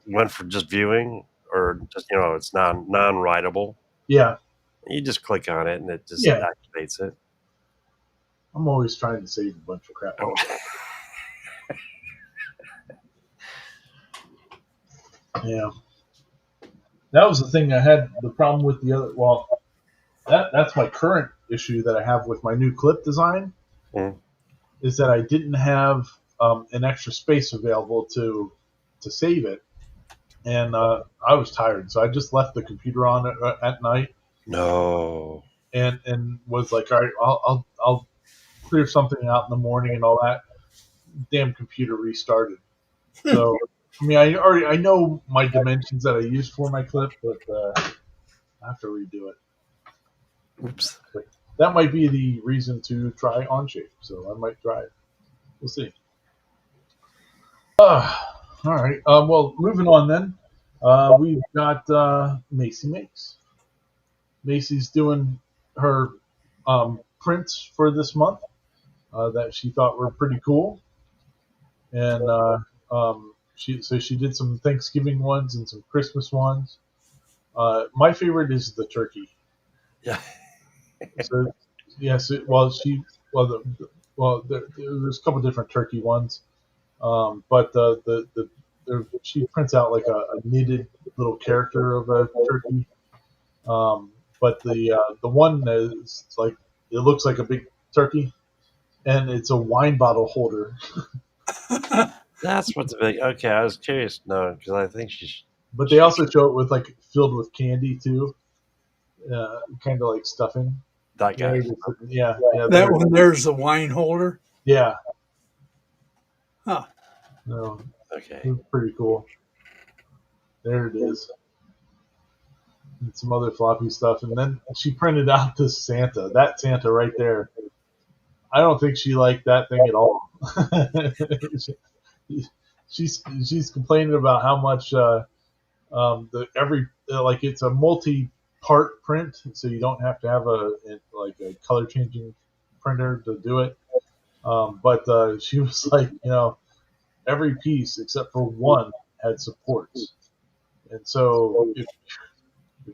went for just viewing or just it's non-writable. Yeah, You just click on it and it just yeah. activates it. I'm always trying to save a bunch of crap. Yeah, that was the thing I had the problem with the other. Well, that's my current issue that I have with my new clip design, Mm. is that I didn't have an extra space available to save it, and I was tired, so I just left the computer on at night, No. and was like, all right, I'll clear something out in the morning and all that. Damn computer restarted. So I mean, I know my dimensions that I use for my clip, but I have to redo it. Oops. But that might be the reason to try Onshape, so I might try it. We'll see. All right. Well, moving on then. We've got Macy Makes. Macy's doing her prints for this month that she thought were pretty cool, and she did some Thanksgiving ones and some Christmas ones. My favorite is the turkey. Yeah. So yes, there's a couple different turkey ones, but she prints out like a knitted little character of a turkey. But the one is like, it looks like a big turkey, and it's a wine bottle holder. That's what's big. Okay, I was curious. No, because I think she's But they also show it with like filled with candy too, kind of like stuffing. that guy. Yeah, yeah, That one there's the wine holder. yeah. Huh. No, Okay. it's pretty cool. There it is. and some other floppy stuff. And then she printed out this Santa, that Santa right there. I don't think she liked that thing at all. she's complaining about how much the every like it's a multi-part print, so you don't have to have a color changing printer to do it. But she was like, every piece except for one had supports, and so if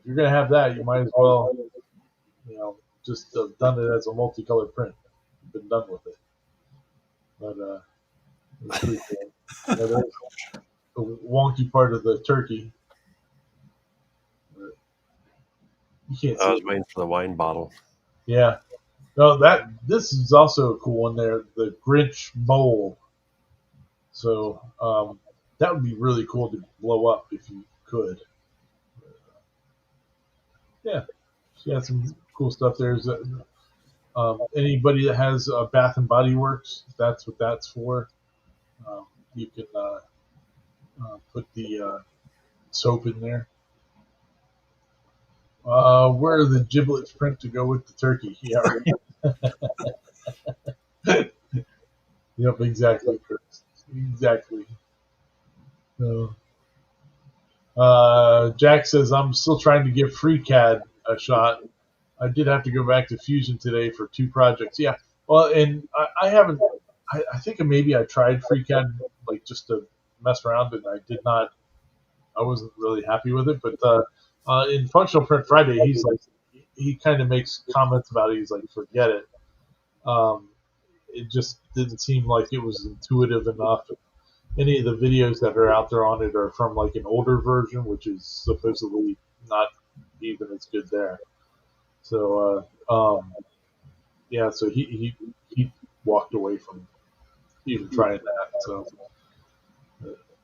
you're gonna have that, you might as well, just have done it as a multicolor print. Been done with it, but it's pretty cool. Yeah, there's the wonky part of the turkey. You can't I see was it. waiting for the wine bottle. Yeah. No, this is also a cool one there, the Grinch bowl. So that would be really cool to blow up if you could. Yeah, she had some cool stuff there. Anybody that has Bath and Body Works, that's what that's for. You can put the soap in there. Where are the giblets print to go with the turkey? Yeah, right. Yep, exactly, Chris. Exactly. So, Jack says, I'm still trying to give FreeCAD a shot. I did have to go back to Fusion today for 2 projects. Yeah, well, and I haven't. I think maybe I tried FreeCAD like just to mess around, and I did not. I wasn't really happy with it. But in Functional Print Friday, he's like, he kind of makes comments about it. He's like, forget it. Um, it just didn't seem like it was intuitive enough. Any of the videos that are out there on it are from like an older version, which is supposedly not even as good there. So yeah, so he walked away from even trying that. So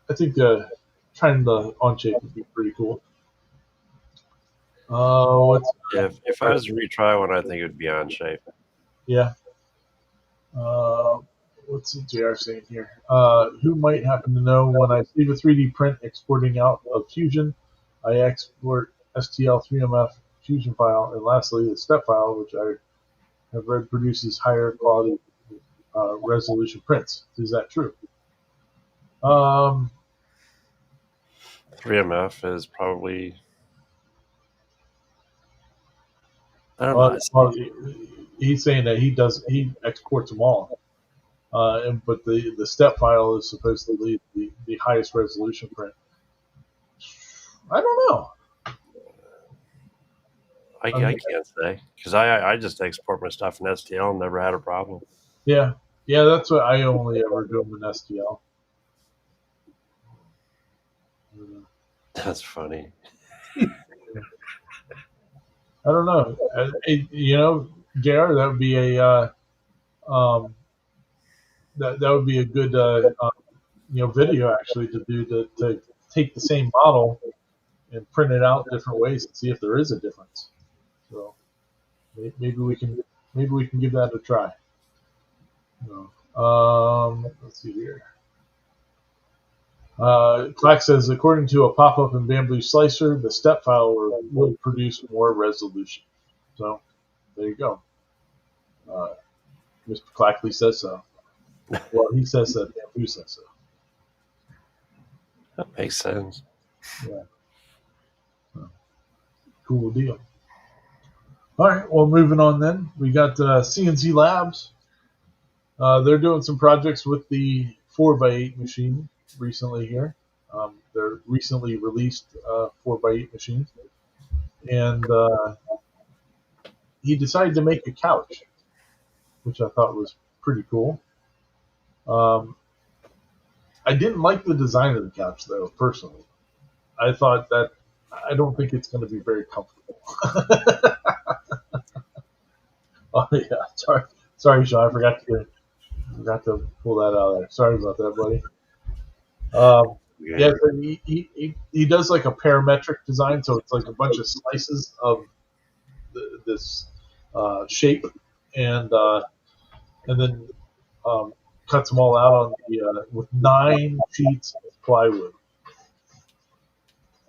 I think trying the Onshape would be pretty cool. What's If I was to retry one, I think it would be Onshape. Yeah. What's the JR saying here? Who might happen to know when I save a 3D print exporting out of Fusion, I export STL3MF Fusion file, and lastly, the step file, which I have read produces higher quality resolution prints. Is that true? 3MF is probably, I don't know. Well, he's saying that he exports them all, but the step file is supposedly the highest resolution print. I don't know. I can't say because I just export my stuff in STL and never had a problem. Yeah, that's what I only ever do them in STL. That's funny. I don't know. JR, that would be a that would be a good video actually to do to take the same model and print it out different ways and see if there is a difference. So maybe we can give that a try. Let's see here. Clack says, according to a pop-up in Bamboo Slicer, the step file will produce more resolution. So there you go. Mr. Clackley says so. Well, he says that. Bamboo says so. That makes sense. Yeah. Cool deal. All right. Well, moving on then. We got CNC Labs. They're doing some projects with the 4x8 machine recently here. They're recently released 4x8 machine. And he decided to make a couch, which I thought was pretty cool. I didn't like the design of the couch, though, personally. I thought that I don't think it's going to be very comfortable. Oh yeah, sorry, Sean. I forgot to pull that out there. Sorry about that, buddy. Yeah, so he does like a parametric design, so it's like a bunch of slices of this shape, and then cuts them all out on with 9 sheets of plywood.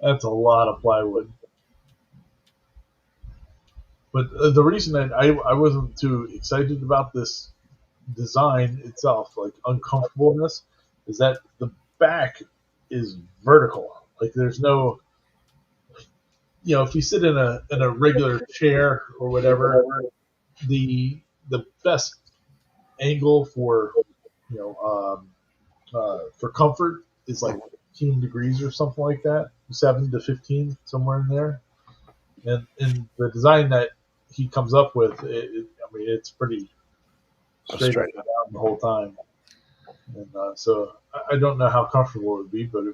That's a lot of plywood. But the reason that I wasn't too excited about this design itself, like uncomfortableness, is that the back is vertical. Like there's no, if you sit in a regular chair or whatever, the best angle for for comfort is like 15 degrees or something like that, 7 to 15, somewhere in there. And in the design that he comes up with, I mean, it's pretty straight up and down the whole time. And so I don't know how comfortable it would be, but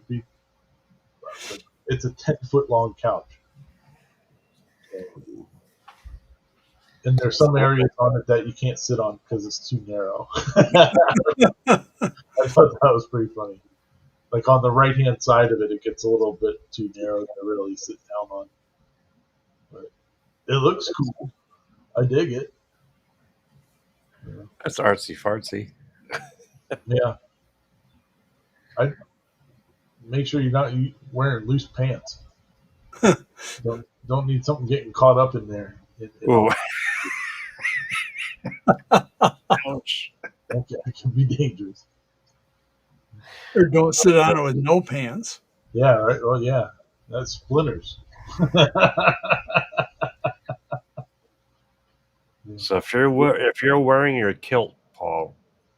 it's a 10-foot long couch. And there's some areas on it that you can't sit on because it's too narrow. I thought that was pretty funny. Like on the right-hand side of it, it gets a little bit too narrow to really sit down on. But it looks cool. I dig it. Yeah. That's artsy fartsy. Yeah. I make sure you're not wearing loose pants. Don't need something getting caught up in there. Ouch. It can be dangerous. Or don't sit on it with no pants. Yeah, right. Well, yeah, that's splinters. So if you're wearing your kilt, Paul,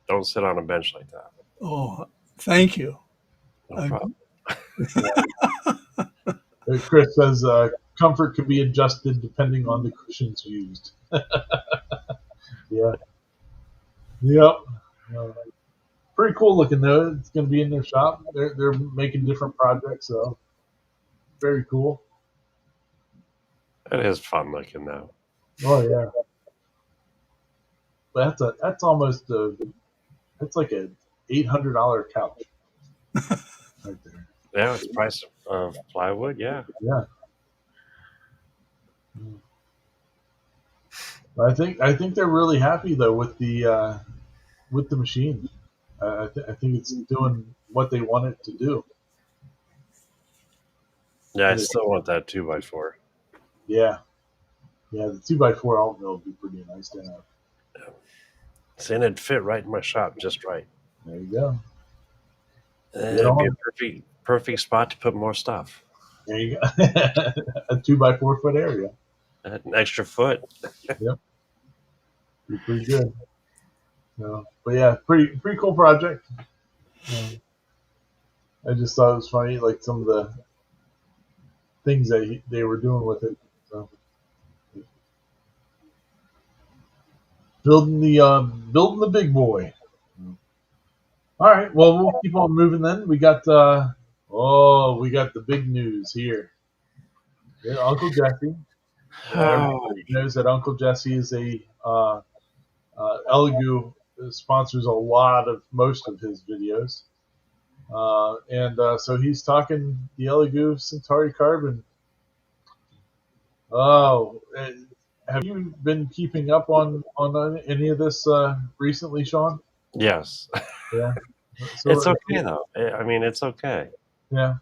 don't sit on a bench like that. Oh, thank you. No problem. Chris says comfort can be adjusted depending on the cushions used. Yeah. Yep. Pretty cool looking though. It's going to be in their shop. They're making different projects, so very cool. It is fun looking though. Oh yeah. But that's almost that's like a $800 couch right there. Yeah, it's the price of plywood. Yeah. Yeah. I think they're really happy though with the machine. I think it's doing what they want it to do. Yeah, I still want that 2x4. Yeah, the 2x4 alt mill would be pretty nice to have. Yeah. See, and it'd fit right in my shop, just right. There you go. It'd be a perfect spot to put more stuff. There you go. A 2x4 foot area. An extra foot. Yep. Be pretty good. But yeah, pretty cool project. I just thought it was funny, like some of the things that they were doing with it. So building the big boy. All right, well we'll keep on moving then. We got the big news here. Yeah, Uncle Jesse. Everybody knows that Uncle Jesse is a Elegoo sponsors most of his videos. So he's talking the Elegoo Centauri Carbon. Oh, have you been keeping up on any of this recently, Sean? Yes. Yeah. So, it's okay though. I mean, it's okay. Yeah.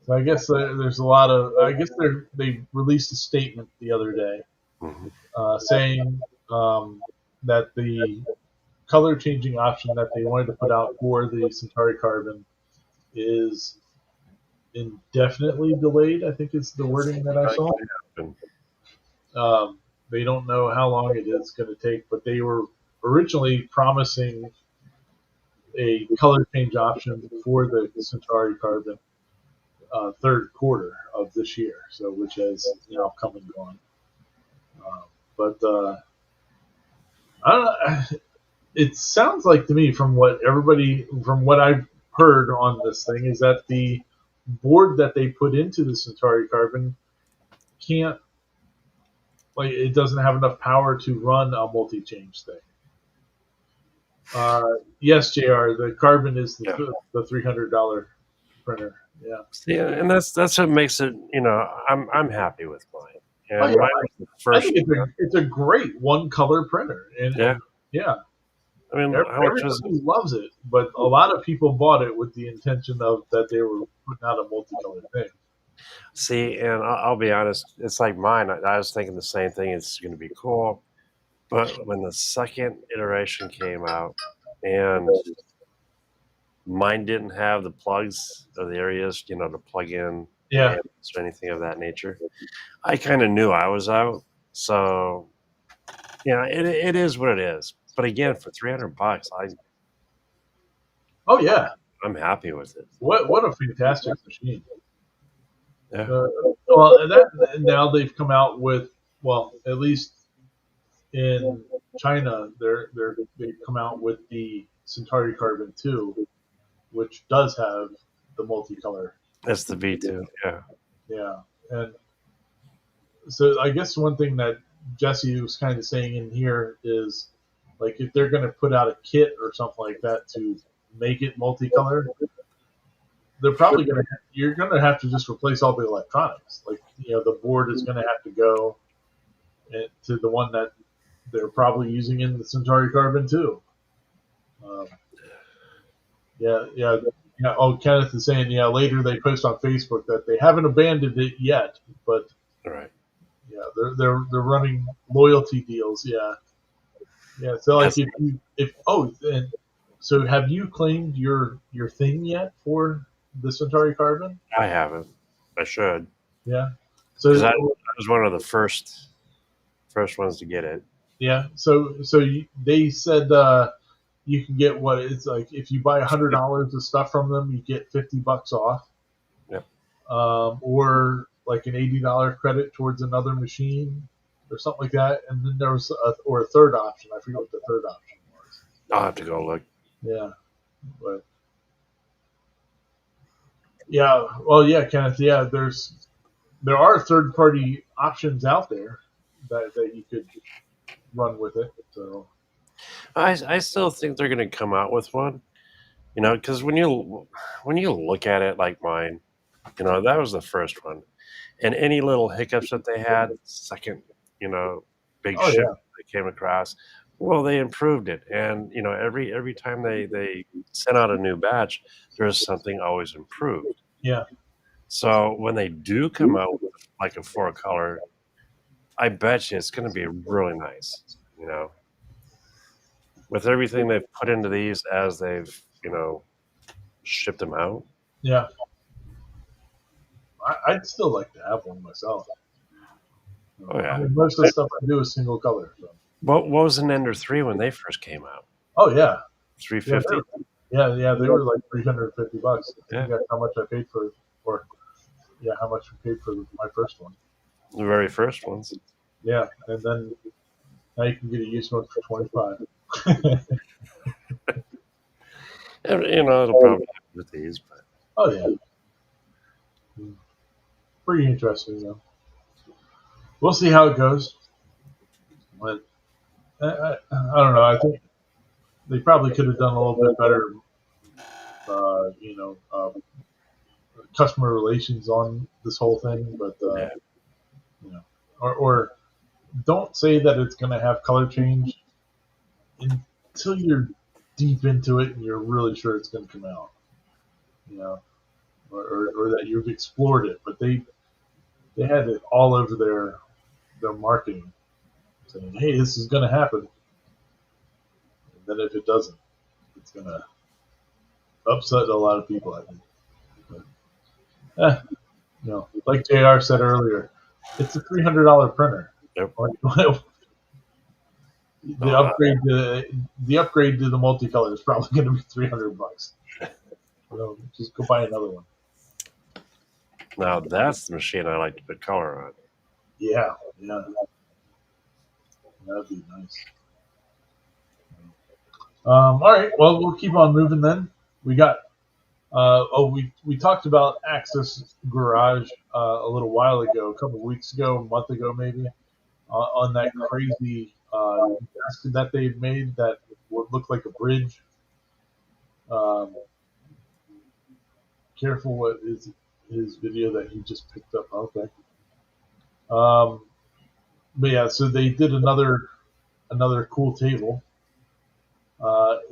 So I guess there's a lot of. I guess they released a statement the other day saying that the color changing option that they wanted to put out for the Centauri Carbon is indefinitely delayed, I think is the wording that I saw. They don't know how long it is going to take, but they were originally promising a color change option for the Centauri Carbon third quarter of this year, so which has now come and gone. But I don't know. It sounds like to me, from what I've heard on this thing, is that the board that they put into the Centauri Carbon it doesn't have enough power to run a multi-change thing. Yes, JR, the Carbon is the $300 printer. Yeah. See, and that's what makes it. I'm happy with mine. And mine was the first. I think it's a great one color printer, and yeah. I mean, everybody loves it, but a lot of people bought it with the intention of that they were putting out a multicolored thing. See, and I'll be honest, it's like mine. I was thinking the same thing. It's going to be cool. But when the second iteration came out and mine didn't have the plugs or the areas, to plug in Yeah. amps or anything of that nature, I kind of knew I was out. So, it is what it is. But again, for $300, Oh yeah. I'm happy with it. What a fantastic machine. Yeah. Well, now they've come out with, well, at least in China, they've come out with the Centauri Carbon 2, which does have the multicolor. That's the V2. Yeah. Yeah, and so I guess one thing that Jesse was kind of saying in here is, like, if they're going to put out a kit or something like that to make it multicolor, they're probably you're going to have to just replace all the electronics. Like, the board is going to have to go to the one that they're probably using in the Centauri Carbon 2. Yeah. Oh, Kenneth is saying, later they post on Facebook that they haven't abandoned it yet, but Right. yeah, they're running loyalty deals. Yeah. So like and so have you claimed your thing yet for the Centauri Carbon? I haven't. I should. Yeah. So Because I was one of the first ones to get it. yeah. So they said you can get what it's like if you buy $100 of stuff from them, you get $50 off. Yep. Or like an $80 credit towards another machine or something like that. And then there was a third option. I forget what the third option was. I'll have to go look. Yeah, but yeah, well, yeah, Kenneth. Yeah, there are third party options out there that you could run with it. So I still think they're going to come out with one. Because when you look at it like mine, that was the first one, and any little hiccups that they had, second, big Oh, ship yeah. they came across, well, they improved it, and every time they sent out a new batch, there's something always improved. yeah, So when they do come out with like a 4-color, I bet you it's going to be really nice. With everything they've put into these as they've shipped them out. yeah. I'd still like to have one myself. Oh yeah. I mean, most of the stuff I do is single color. So. What was an Ender 3 when they first came out? Oh yeah, $350. yeah. They were like $350. Yeah. That's how much I paid for, how much I paid for my first one. The very first ones. Yeah, and then now you can get a used one for $25. It'll probably happen with these, but Oh yeah, pretty interesting though. We'll see how it goes, but I don't know. I think they probably could have done a little bit better, customer relations on this whole thing. But or don't say that it's going to have color change until you're deep into it and you're really sure it's going to come out. Or that you've explored it, but they had it all over their marketing, saying, "Hey, this is going to happen." And then if it doesn't, it's going to upset a lot of people, I think. But, like JR said earlier, it's a $300 printer. Yep. The upgrade to the multicolor is probably going to be $300. Just go buy another one. Now that's the machine I like to put color on. Yeah, that'd be nice. All right, well, we'll keep on moving then. We got we talked about Access Garage a little while ago, a couple of weeks ago, a month ago maybe, on that crazy desk that they've made that would look like a bridge. Careful, what is his video that he just picked up? Okay. But yeah, so they did another cool table.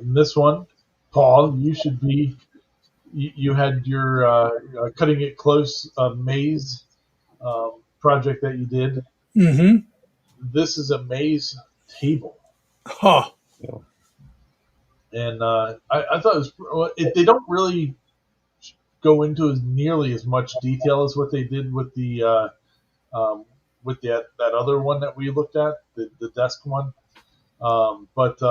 In this one, Paul, you should be you had your cutting it close maze project that you did. Mm-hmm. This is a maze table, Huh. and I thought they don't really go into as nearly as much detail as what they did with that other one that we looked at, the desk one. But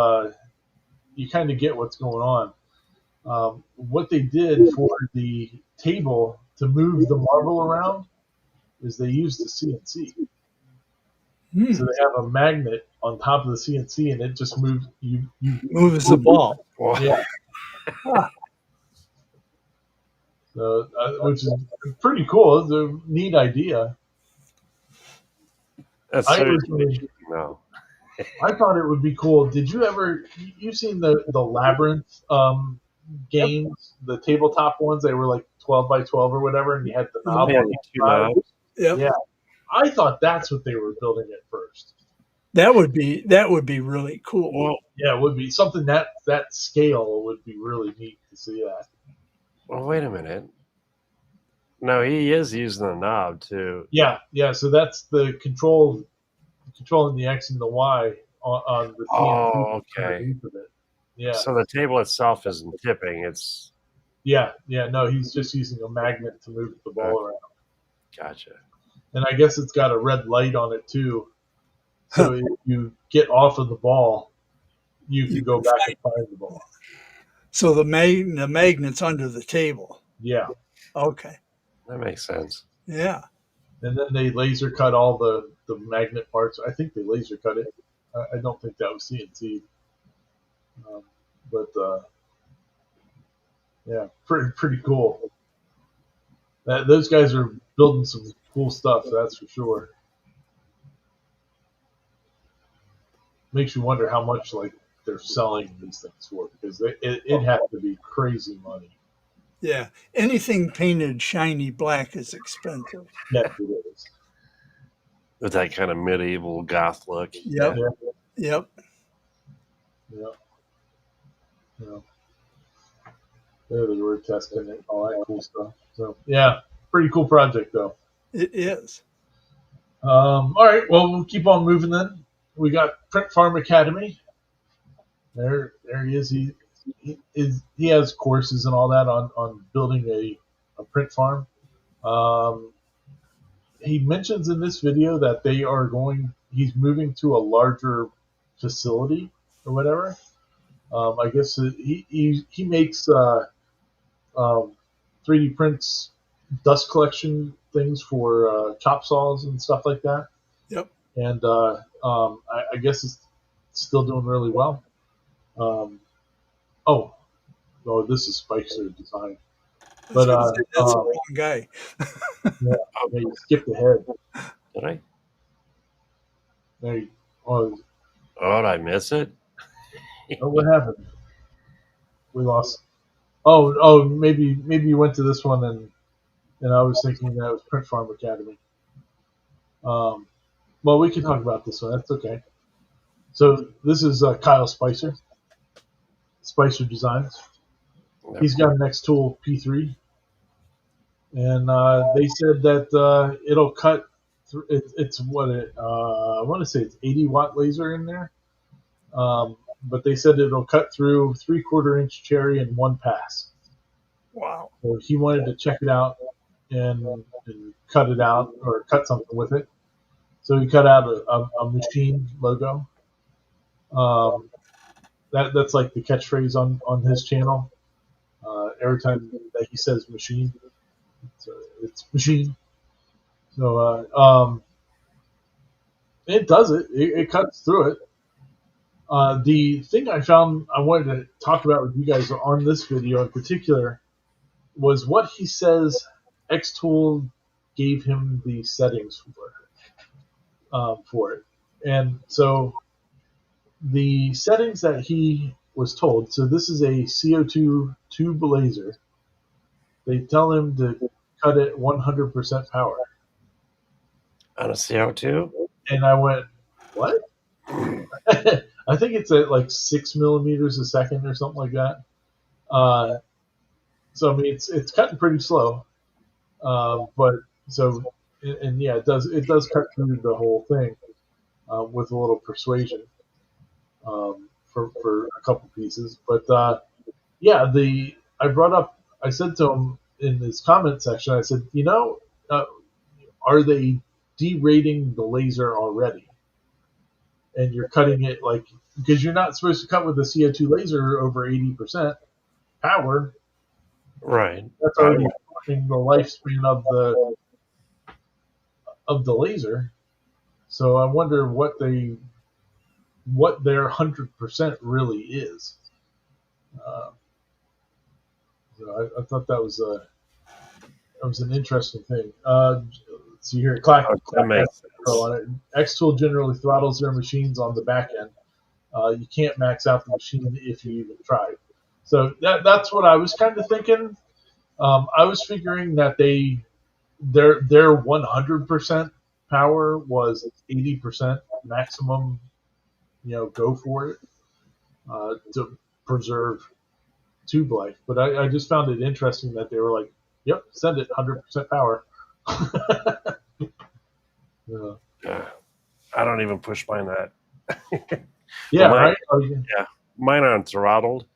you kind of get what's going on. What they did for the table to move the marble around is they used the CNC. Hmm. So they have a magnet on top of the CNC, and it just moves you Moves the ball. Well, yeah. Huh. So which is pretty cool. It's a neat idea. that's I so originally no. I thought it would be cool. Did you ever you've seen the labyrinth Yep. games, the tabletop ones? They were like 12 by 12 or whatever, and you had the knob Yeah, on you each two side. knobs. Yep. Yeah, I thought that's what they were building at first. That would be really cool. Well, Yeah, it would be something that scale would be really neat to see that. wait a minute. No, he is using the knob too. Yeah, yeah. So that's the controlling the X and the Y on the CNC Oh, okay. underneath of it. Yeah, So the table itself isn't tipping. It's yeah. No, he's just using a magnet to move the ball around. gotcha. And I guess it's got a red light on it too. So if you get off of the ball, you can go back and find the ball. So the magnet's under the table. Yeah. Okay. That makes sense. Yeah. And then they laser cut all the magnet parts. I think they laser cut it. I don't think that was CNC. But yeah, pretty cool. Those guys are building some cool stuff, that's for sure. Makes you wonder how much like they're selling these things for, because it has to be crazy money. Yeah. Anything painted shiny black is expensive. Yes, it is. With that kind of medieval goth look. Yep. Yeah. Yep. Yeah. Yeah. There they were testing it, all that cool stuff. So yeah, pretty cool project though. It is. All right, well we'll keep on moving then. We got Print Farm Academy. There he is. He has courses and all that on building a print farm. He mentions in this video that he's moving to a larger facility or whatever. I guess he makes 3D prints, dust collection things for chop saws and stuff like that. Yep. And I guess it's still doing really well. This is Spicer Design. But that's the wrong guy. yeah, you skipped ahead. Did I? There you, oh, did I miss it? what happened? We lost. Oh, maybe you went to this one and I was thinking that was Print Farm Academy. Well, we can talk about this one. That's okay. So this is Kyle Spicer Designs. He's got an X-Tool P3, and they said that it'll cut. It's what I want to say it's 80-watt laser in there, but they said it'll cut through 3/4 inch cherry in one pass. Wow. So he wanted to check it out and cut it out or cut something with it. So he cut out a machine logo. That's like the catchphrase on his channel. Every time that he says machine, it's machine. So it does it. It cuts through it. The thing I found I wanted to talk about with you guys on this video in particular was what he says Xtool gave him the settings for it. And so the settings that he was told, so this is a CO2 tube laser. They tell him to cut it 100% power. On a CO2? And I went, what? I think it's at like 6 millimeters a second or something like that. So I mean, it's cutting pretty slow, but so and yeah, it does cut through the whole thing with a little persuasion for a couple pieces. But yeah, I said to him in his comment section, I said, uh, are they derating the laser already? And you're cutting it like, because you're not supposed to cut with a CO2 laser over 80% power. Right. That's already shortening the lifespan of the laser. So I wonder what their 100% really is. Uh, so I thought that was an interesting thing. Let's see here, That makes sense. on it. X-Tool generally throttles their machines on the back end. You can't max out the machine if you even try. So that's what I was kind of thinking. I was figuring that their 100% power was 80% maximum, go for it to preserve tube life. But I just found it interesting that they were like, "Yep, send it 100% power." Yeah, Yeah. I don't even push mine that. yeah, Well, right. mine aren't throttled,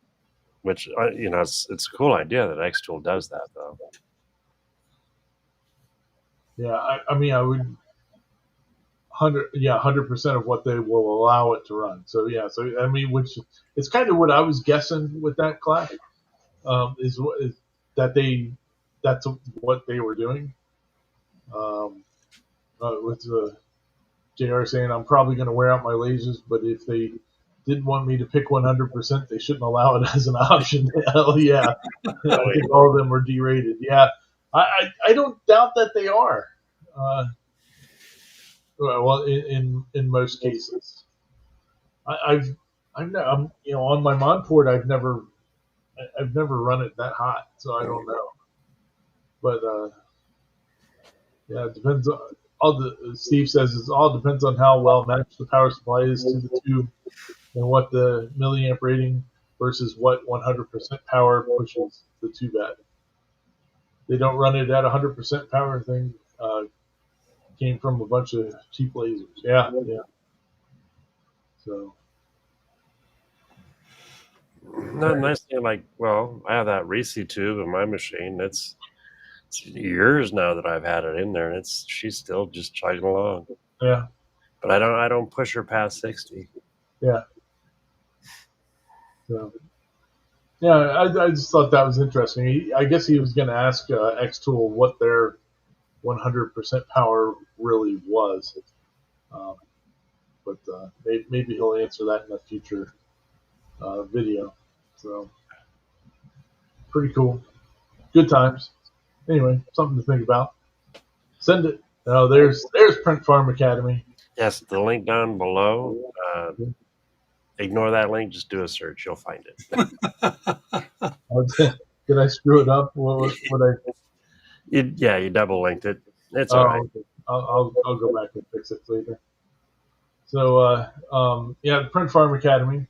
which it's a cool idea that X-Tool does that though. Yeah, I mean, I would 100% of what they will allow it to run. So yeah, so I mean, which it's kind of what I was guessing with that class, is that that's what they were doing. Um, with JR saying, I'm probably going to wear out my lasers, but if they didn't want me to pick 100%, they shouldn't allow it as an option. Hell yeah. I think all of them are derated. Yeah. I don't doubt that they are. Well, in most cases. I've never, on my mod port, I've never run it that hot, so I don't know. But yeah, it depends on Steve says it all depends on how well matched the power supply is to the tube and what the milliamp rating versus what 100% power pushes the tube at. They don't run it at 100% power thing. Came from a bunch of cheap lasers. Yeah, yeah. So Not a nice thing. Like, well, I have that Reese tube in my machine. It's years now that I've had it in there, and she's still just chugging along. yeah, But I don't push her past 60. yeah. So yeah, I just thought that was interesting. I guess he was going to ask X-Tool what their 100% power really was, um, but maybe he'll answer that in a future video. So pretty cool, good times. Anyway, something to think about. Send it. Oh, there's Print Farm Academy. Yes, the link down below. Ignore that link. Just do a search. You'll find it. Did I screw it up? What I? You double linked it. It's all right. Okay. I'll go back and fix it later. So yeah, the Print Farm Academy.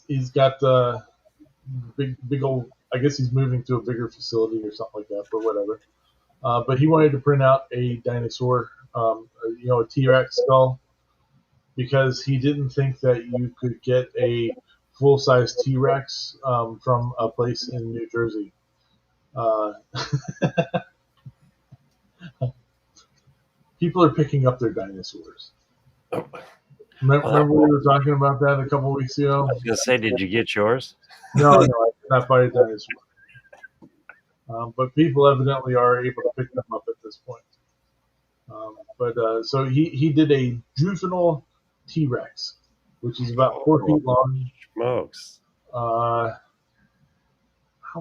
He's got big old. I guess he's moving to a bigger facility or something like that, but whatever. But he wanted to print out a dinosaur, a T-Rex skull, because he didn't think that you could get a full-size T-Rex from a place in New Jersey. People are picking up their dinosaurs. Oh. Remember we were talking about that a couple weeks ago? I was going to say, did you get yours? No, I did not buy a dinosaur. But people evidently are able to pick them up at this point. So he did a juvenile T-Rex, which is about 4 feet long. Smokes. How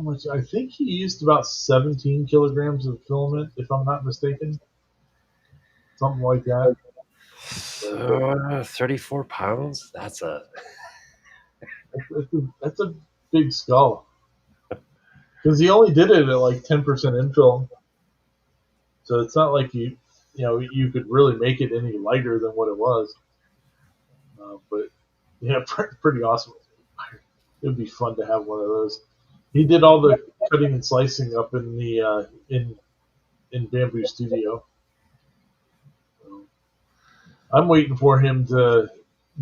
much? I think he used about 17 kilograms of filament, if I'm not mistaken. Something like that. So 34 pounds? That's a big skull. Because he only did it at like 10% infill. So it's not like you could really make it any lighter than what it was. But yeah, pretty awesome. It would be fun to have one of those. He did all the cutting and slicing up in the in Bamboo Studio. So I'm waiting for him to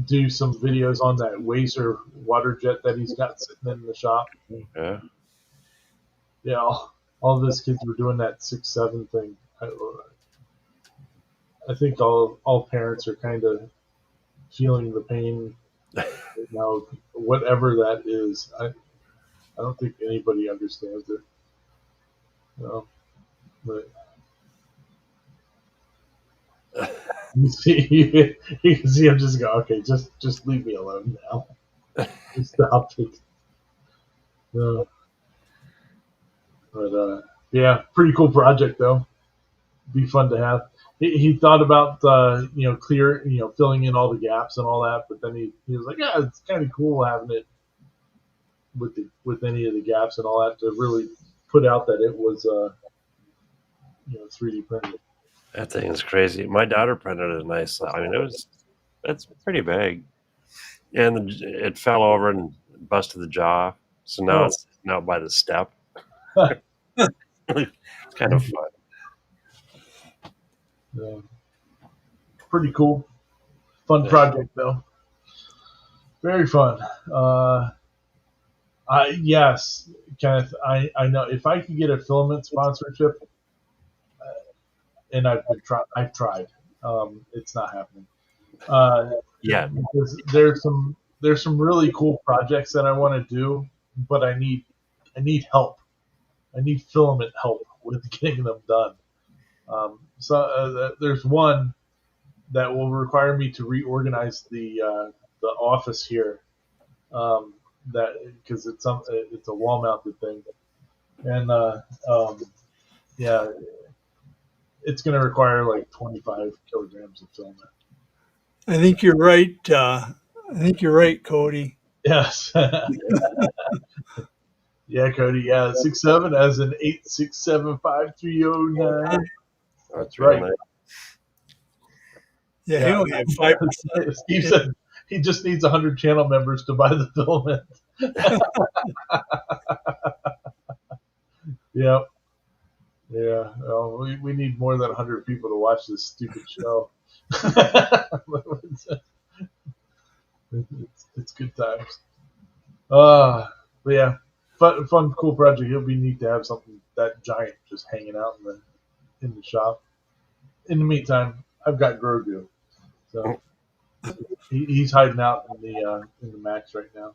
do some videos on that Wazer water jet that he's got sitting in the shop. Yeah. Yeah, all of his kids were doing that 6-7 thing. I think all parents are kind of feeling the pain right now, whatever that is. I don't think anybody understands it. You know, but you see, you can see him just go, okay, just leave me alone now. Just stop it. But yeah, pretty cool project though. Be fun to have. He thought about filling in all the gaps and all that, but then he was like, yeah, it's kind of cool having it with any of the gaps and all that to really put out that it was 3D printed. That thing is crazy. My daughter printed a nice. I mean, it's pretty big, and it fell over and busted the jaw. So now it's out by the step. It's kind of fun. Yeah. Pretty cool. Fun project though. Very fun. Yes, Kenneth. I know if I could get a filament sponsorship, and I've tried. It's not happening. Yeah. Because there's some really cool projects that I want to do, but I need help. I need filament help with getting them done. There's one that will require me to reorganize the office here. That because it's a wall mounted thing, and yeah, it's going to require like 25 kilograms of filament. I think you're right. I think you're right, Cody. Yes. Yeah, Cody. Yeah, 6'7" as an 8675309. That's right. Nice. Yeah, he only had 5%. Steve said he just needs 100 channel members to buy the filament. Yep. Yeah. Well, we need more than 100 people to watch this stupid show. It's good times. But yeah, fun, cool project. It'll be neat to have something that giant just hanging out in the shop. In the meantime, I've got Grogu, so he's hiding out in the Max right now.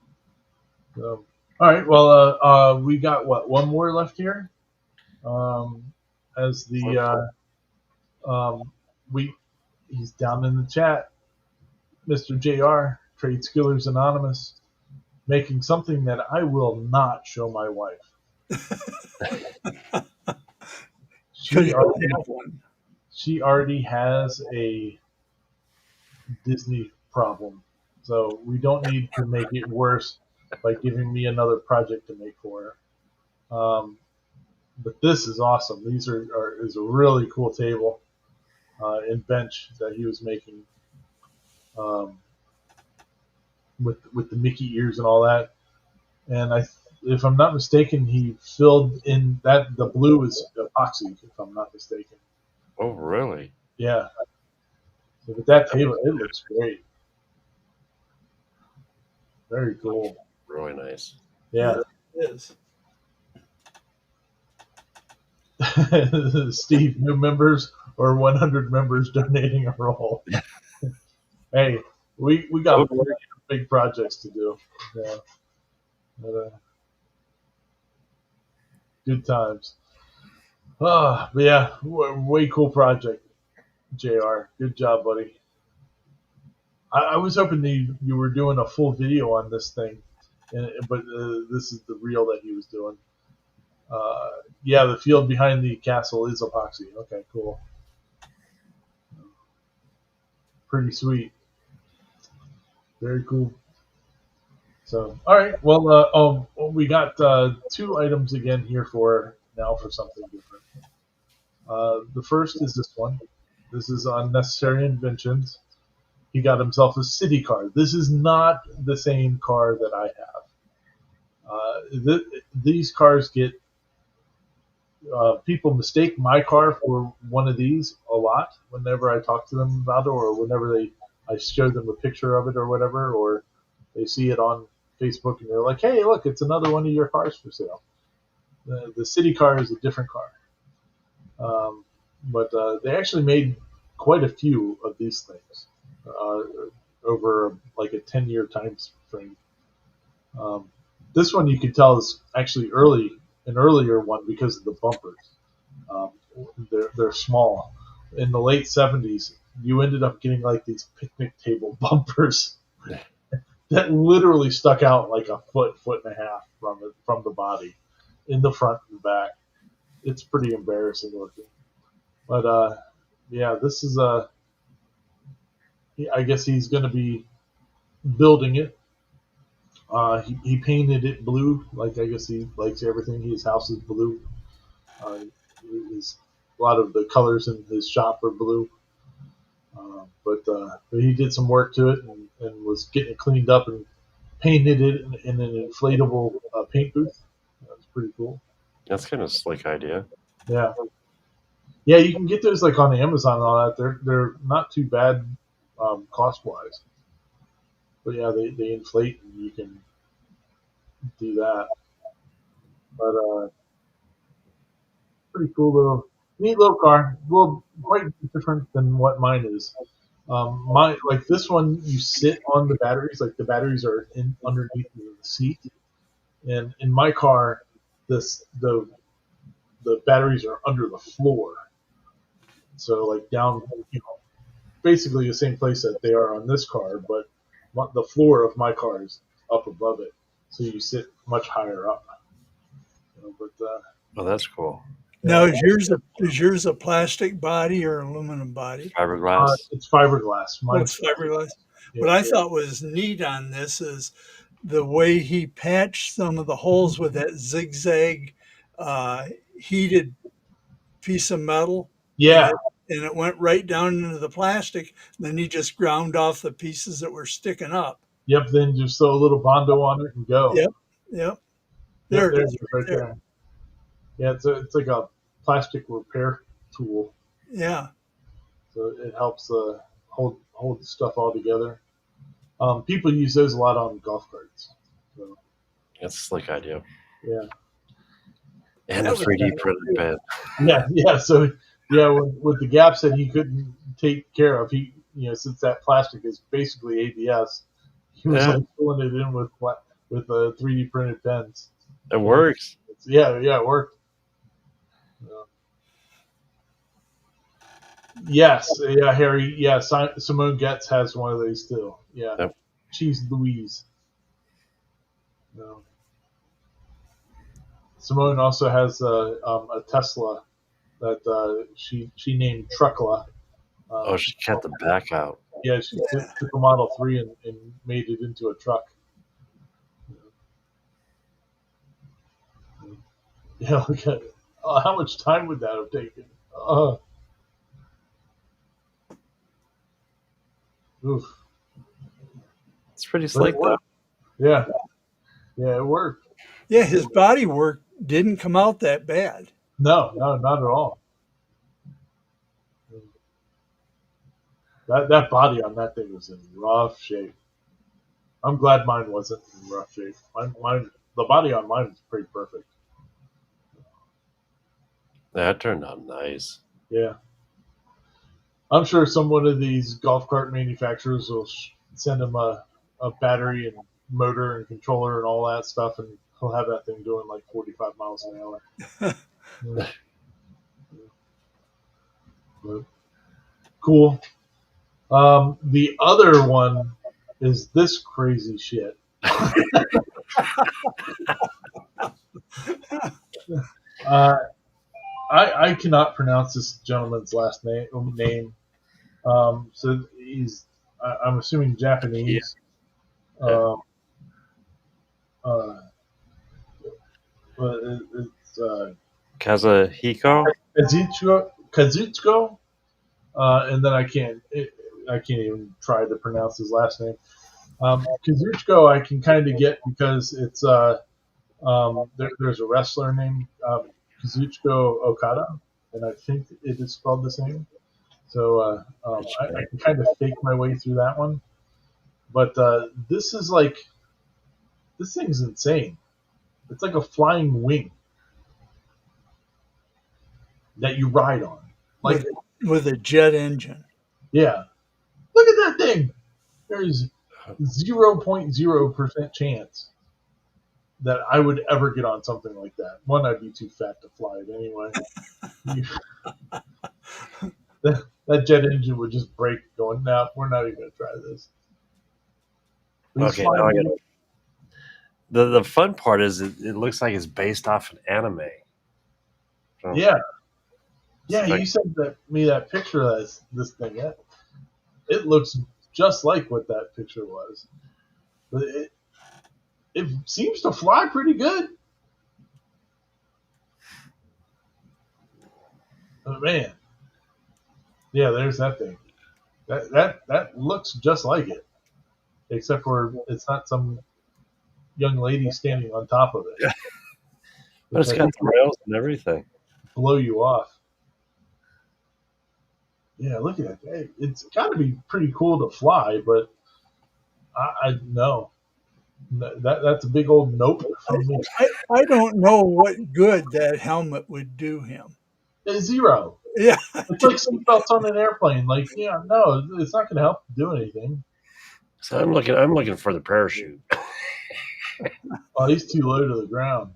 So, all right, well, we got one more left here. As the he's down in the chat, Mr. JR, Trade Skillers Anonymous, making something that I will not show my wife. She already has a Disney problem, so we don't need to make it worse by giving me another project to make for her. But this is awesome. These is a really cool table and bench that he was making with the Mickey ears and all that. And if I'm not mistaken, he filled in that the blue is epoxy. If I'm not mistaken. Oh, really? Yeah. So with that table, it looks great. Very cool. Really nice. Yeah. It is. Steve, new members or 100 members donating a roll. Hey, we got big projects to do. Yeah. But, good times. But yeah, way cool project, JR. Good job, buddy. I was hoping you were doing a full video on this thing, but this is the reel that he was doing. Yeah, the field behind the castle is epoxy. Okay, cool. Pretty sweet. Very cool. So, all right. Well, we got 2 items again here for something different. The first is this one. This is Unnecessary Inventions. He got himself a city car. This is not the same car that I have. These cars get people mistake my car for one of these a lot whenever I talk to them about it, or whenever I show them a picture of it or whatever, or they see it on Facebook and they're like, "Hey, look, it's another one of your cars for sale." The city car is a different car, but they actually made quite a few of these things uh, over like a 10-year time frame. Um, this one you could tell is actually an earlier one because of the bumpers. Um, they're small. In the late '70s, you ended up getting like these picnic table bumpers that literally stuck out like a foot and a half from the body, in the front and back. It's pretty embarrassing looking. But yeah, this is I guess he's going to be building it. He painted it blue, like I guess he likes everything. His house is blue. Uh, a lot of the colors in his shop are blue. But he did some work to it and was getting it cleaned up and painted it in an inflatable paint booth. That was pretty cool. That's kind of a slick idea. Yeah, yeah, you can get those like on Amazon and all that. They're not too bad cost wise. But yeah, they inflate and you can do that. But pretty cool little, neat little car. Well, quite different than what mine is. My like this one, you sit on the batteries. Like the batteries are in underneath the seat, and in my car, this the batteries are under the floor. So like down, basically the same place that they are on this car, but the floor of my car is up above it, so you sit much higher up. But Oh, that's cool. Now, is yours a plastic body or aluminum body? Fiberglass. It's fiberglass. Oh, it's fiberglass. What I thought was neat on this is the way he patched some of the holes with that zigzag heated piece of metal. Yeah. And it went right down into the plastic. Then he just ground off the pieces that were sticking up. Yep. Then just throw a little Bondo on it and go. Yep. There it is, right there. Yeah, it's like a plastic repair tool. Yeah. So it helps hold the stuff all together. People use those a lot on golf carts. So, that's a slick idea. Yeah. And the 3D printed bed. Yeah. So yeah, with the gaps that he couldn't take care of, he since that plastic is basically ABS, he was like filling it in with 3D printed pens. It works. Yeah, it worked. Yes, yeah, Harry. Yeah, Simone Getz has one of these too. Yeah, yep. She's Louise. Simone also has a Tesla that she named Truckla. She cut the back out. Yeah, she took a Model 3 and made it into a truck. Yeah, look at it. How much time would that have taken? Oof. It's pretty slick though. Yeah, it worked. Yeah, his body work didn't come out that bad. No, not at all. That body on that thing was in rough shape. I'm glad mine wasn't in rough shape. The body on mine was pretty perfect. That turned out nice. Yeah. I'm sure one of these golf cart manufacturers will send him a battery and motor and controller and all that stuff, and he'll have that thing doing like 45 miles an hour. Yeah. But, cool. The other one is this crazy shit. I cannot pronounce this gentleman's last name. So I'm assuming Japanese. Yeah. It's Kazuhiko? Kazuchiko. And then I can't even try to pronounce his last name. Kazuchiko I can kind of get because it's There's a wrestler named Kazuchika Okada, and I think it is spelled the same. So I can kind of fake my way through that one. But this is like, this thing's insane. It's like a flying wing that you ride on. Like, with a jet engine. yeah, look at that thing. There's 0.0% chance that I would ever get on something like that. One, I'd be too fat to fly it anyway. that jet engine would just break going, nah, we're not even going to try this. Okay, now I got the fun part is it looks like it's based off an anime. So, yeah. Yeah, like, you sent me that picture of this thing. It looks just like what that picture was. But it seems to fly pretty good. Oh, man. Yeah, there's that thing. That looks just like it. Except for it's not some young lady standing on top of it. but it's got the rails and everything. Blow you off. Yeah, look at it. It's got to be pretty cool to fly, but I no. That's a big old nope from me. I don't know what good that helmet would do him. It's zero. Yeah. It's like seatbelts on an airplane. Like, yeah, no, it's not going to help do anything. So I'm looking for the parachute. Oh, he's too low to the ground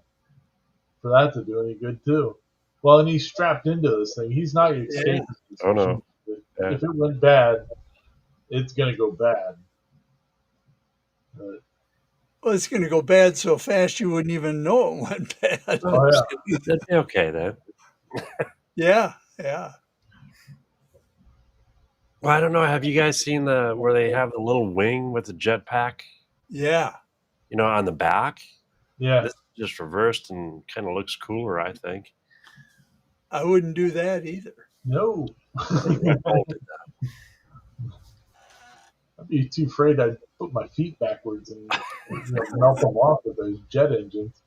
for that to do any good too. Well, and he's strapped into this thing. He's not escaping. Yeah. Oh no! Yeah. If it went bad, it's going to go bad. But, well, it's going to go bad so fast you wouldn't even know it went bad. Oh yeah, that'd be okay then. Yeah, yeah. Well, I don't know. Have you guys seen where they have the little wing with the jetpack? Yeah. You know, on the back. Yeah. This is just reversed and kind of looks cooler, I think. I wouldn't do that either. No. I'd be too afraid I'd put my feet backwards and melt them off with those jet engines.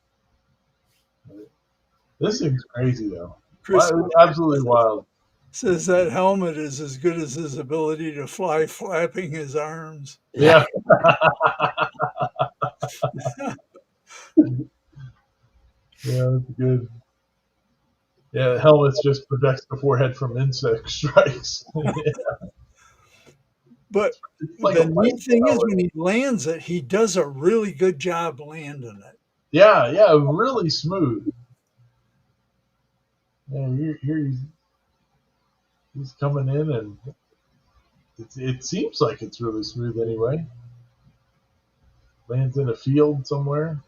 This thing's crazy though. Chris, absolutely wild. Says that helmet is as good as his ability to fly flapping his arms. Yeah. Yeah, that's good. Yeah, the helmet's just protects the forehead from insect strikes. Yeah. But like the neat thing is when he lands it, he does a really good job landing it. Yeah, really smooth. Yeah, here he's coming in, and it seems like it's really smooth anyway. Lands in a field somewhere.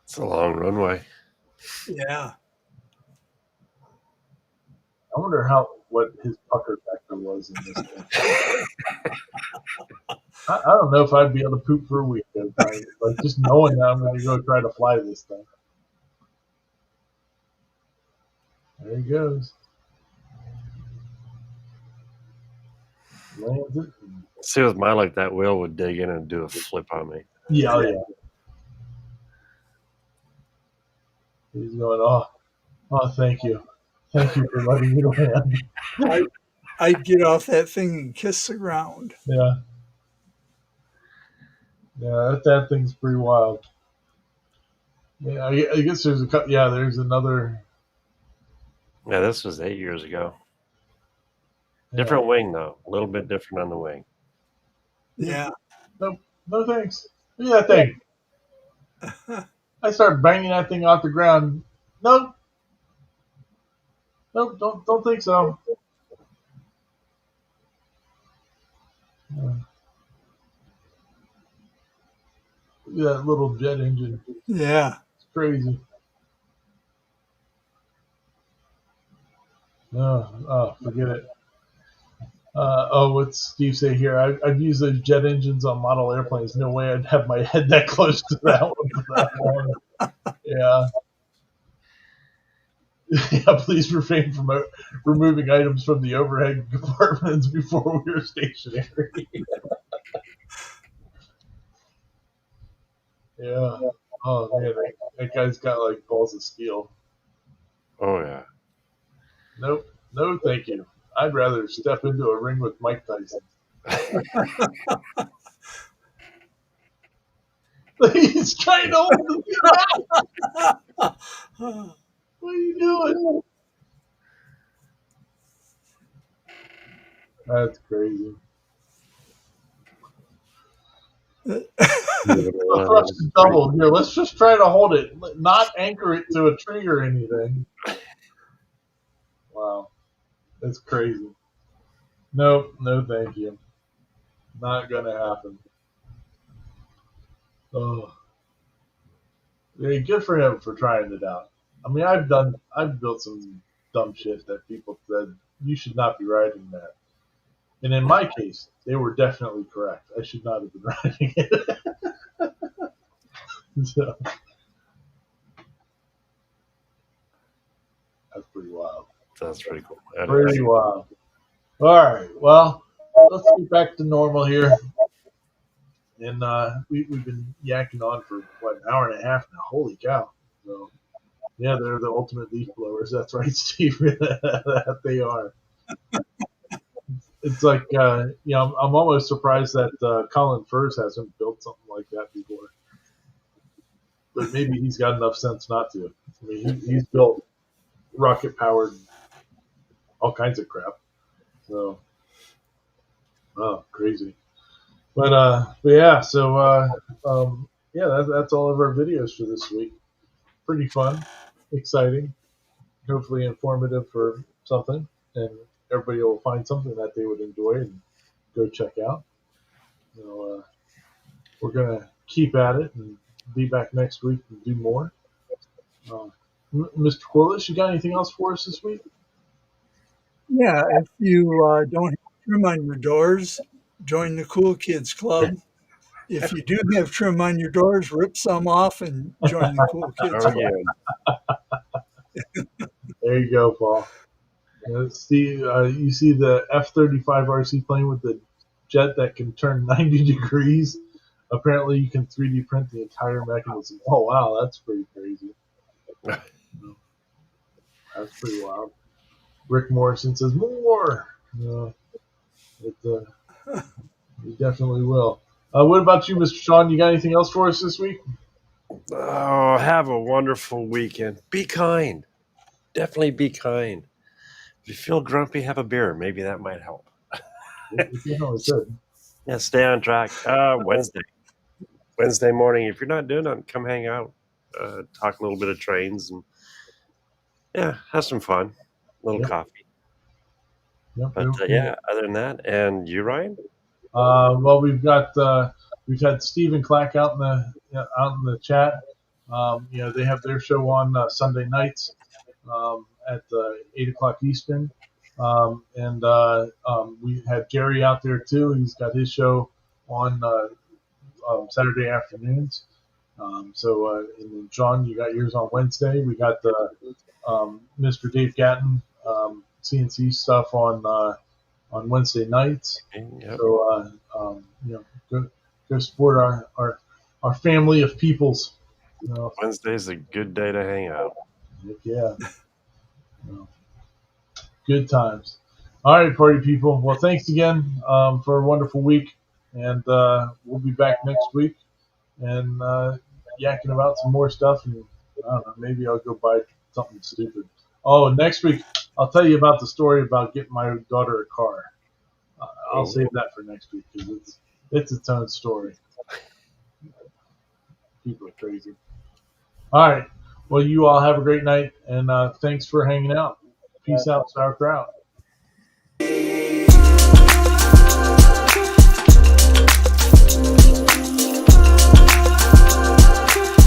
It's a long runway. Yeah. I wonder what his pucker factor was in this thing. I don't know if I'd be able to poop for a week. Like just knowing that I'm going to go try to fly this thing. There he goes. Lands it. See, with my luck, that wheel would dig in and do a flip on me. Yeah. He's going, oh, thank you. Thank you for letting me land. I'd get off that thing and kiss the ground. Yeah. Yeah, that thing's pretty wild. Yeah, I guess there's there's another. Yeah, this was 8 years ago. Different wing, though. A little bit different on the wing. Yeah. No thanks. Look at that thing. I start banging that thing off the ground. Nope, don't think so. Look at that little jet engine. Yeah. It's crazy. No, forget it. What's Steve say here? I've used those jet engines on model airplanes. No way I'd have my head that close to that one for that long. Yeah. Yeah, please refrain from removing items from the overhead compartments before we are stationary. Yeah. Oh man, that guy's got like balls of steel. Oh yeah. Nope. No, thank you. I'd rather step into a ring with Mike Tyson. He's trying to hold the thing back. What are you doing? That's crazy. Let's rush the double here. Let's just try to hold it, not anchor it to a tree or anything. Wow, that's crazy. Nope, no, thank you. Not gonna happen. Oh, yeah, good for him for trying it out. I mean, I've built some dumb shit that people said you should not be riding that, and in my case, they were definitely correct. I should not have been riding it. So, that's pretty wild. That's pretty cool. Pretty wild. All right, well, let's get back to normal here. And we've been yakking on for what, an hour and a half now. Holy cow! So yeah, they're the ultimate leaf blowers. That's right, Steve. That they are. It's like I'm almost surprised that Colin Furze hasn't built something like that before. But maybe he's got enough sense not to. I mean, he's built rocket powered all kinds of crap. So, oh, crazy. But yeah, so yeah, that's all of our videos for this week. Pretty fun, exciting, hopefully informative for something, and everybody will find something that they would enjoy and go check out. So we're gonna keep at it and be back next week and do more. Uh, Mr. Corliss, you got anything else for us this week? Yeah, if you don't have trim on your doors, join the Cool Kids Club. If you do have trim on your doors, rip some off and join the Cool Kids Oh Club. yeah. There you go, Paul. You see the F-35 RC plane with the jet that can turn 90 degrees. Apparently, you can 3D print the entire mechanism. Oh wow, that's pretty crazy. That's pretty wild. Rick Morrison says more. You definitely will. What about you, Mr. Sean? You got anything else for us this week? Oh, have a wonderful weekend. Be kind. Definitely be kind. If you feel grumpy, have a beer. Maybe that might help. It definitely could. Yeah, stay on track. Wednesday morning. If you're not doing it, come hang out. Talk a little bit of trains and yeah, have some fun. A little coffee. Yep, But yeah, other than that, and you, Ryan? Well, we've had Stephen Clack out in the chat. They have their show on Sunday nights at 8 o'clock Eastern, and we had Jerry out there too. He's got his show on Saturday afternoons. And then John, you got yours on Wednesday. We got Mr. Dave Gatton CNC stuff on Wednesday nights. Yep. So go support our family of peoples. Wednesday's a good day to hang out. Heck yeah. Good times. All right, party people. Well, thanks again for a wonderful week, and we'll be back next week and yakking about some more stuff. And I don't know, maybe I'll go buy something stupid. Oh, next week I'll tell you about the story about getting my daughter a car. I'll save that for next week because it's its own story. People are crazy. All right. Well, you all have a great night, and thanks for hanging out. Peace out, sauerkraut.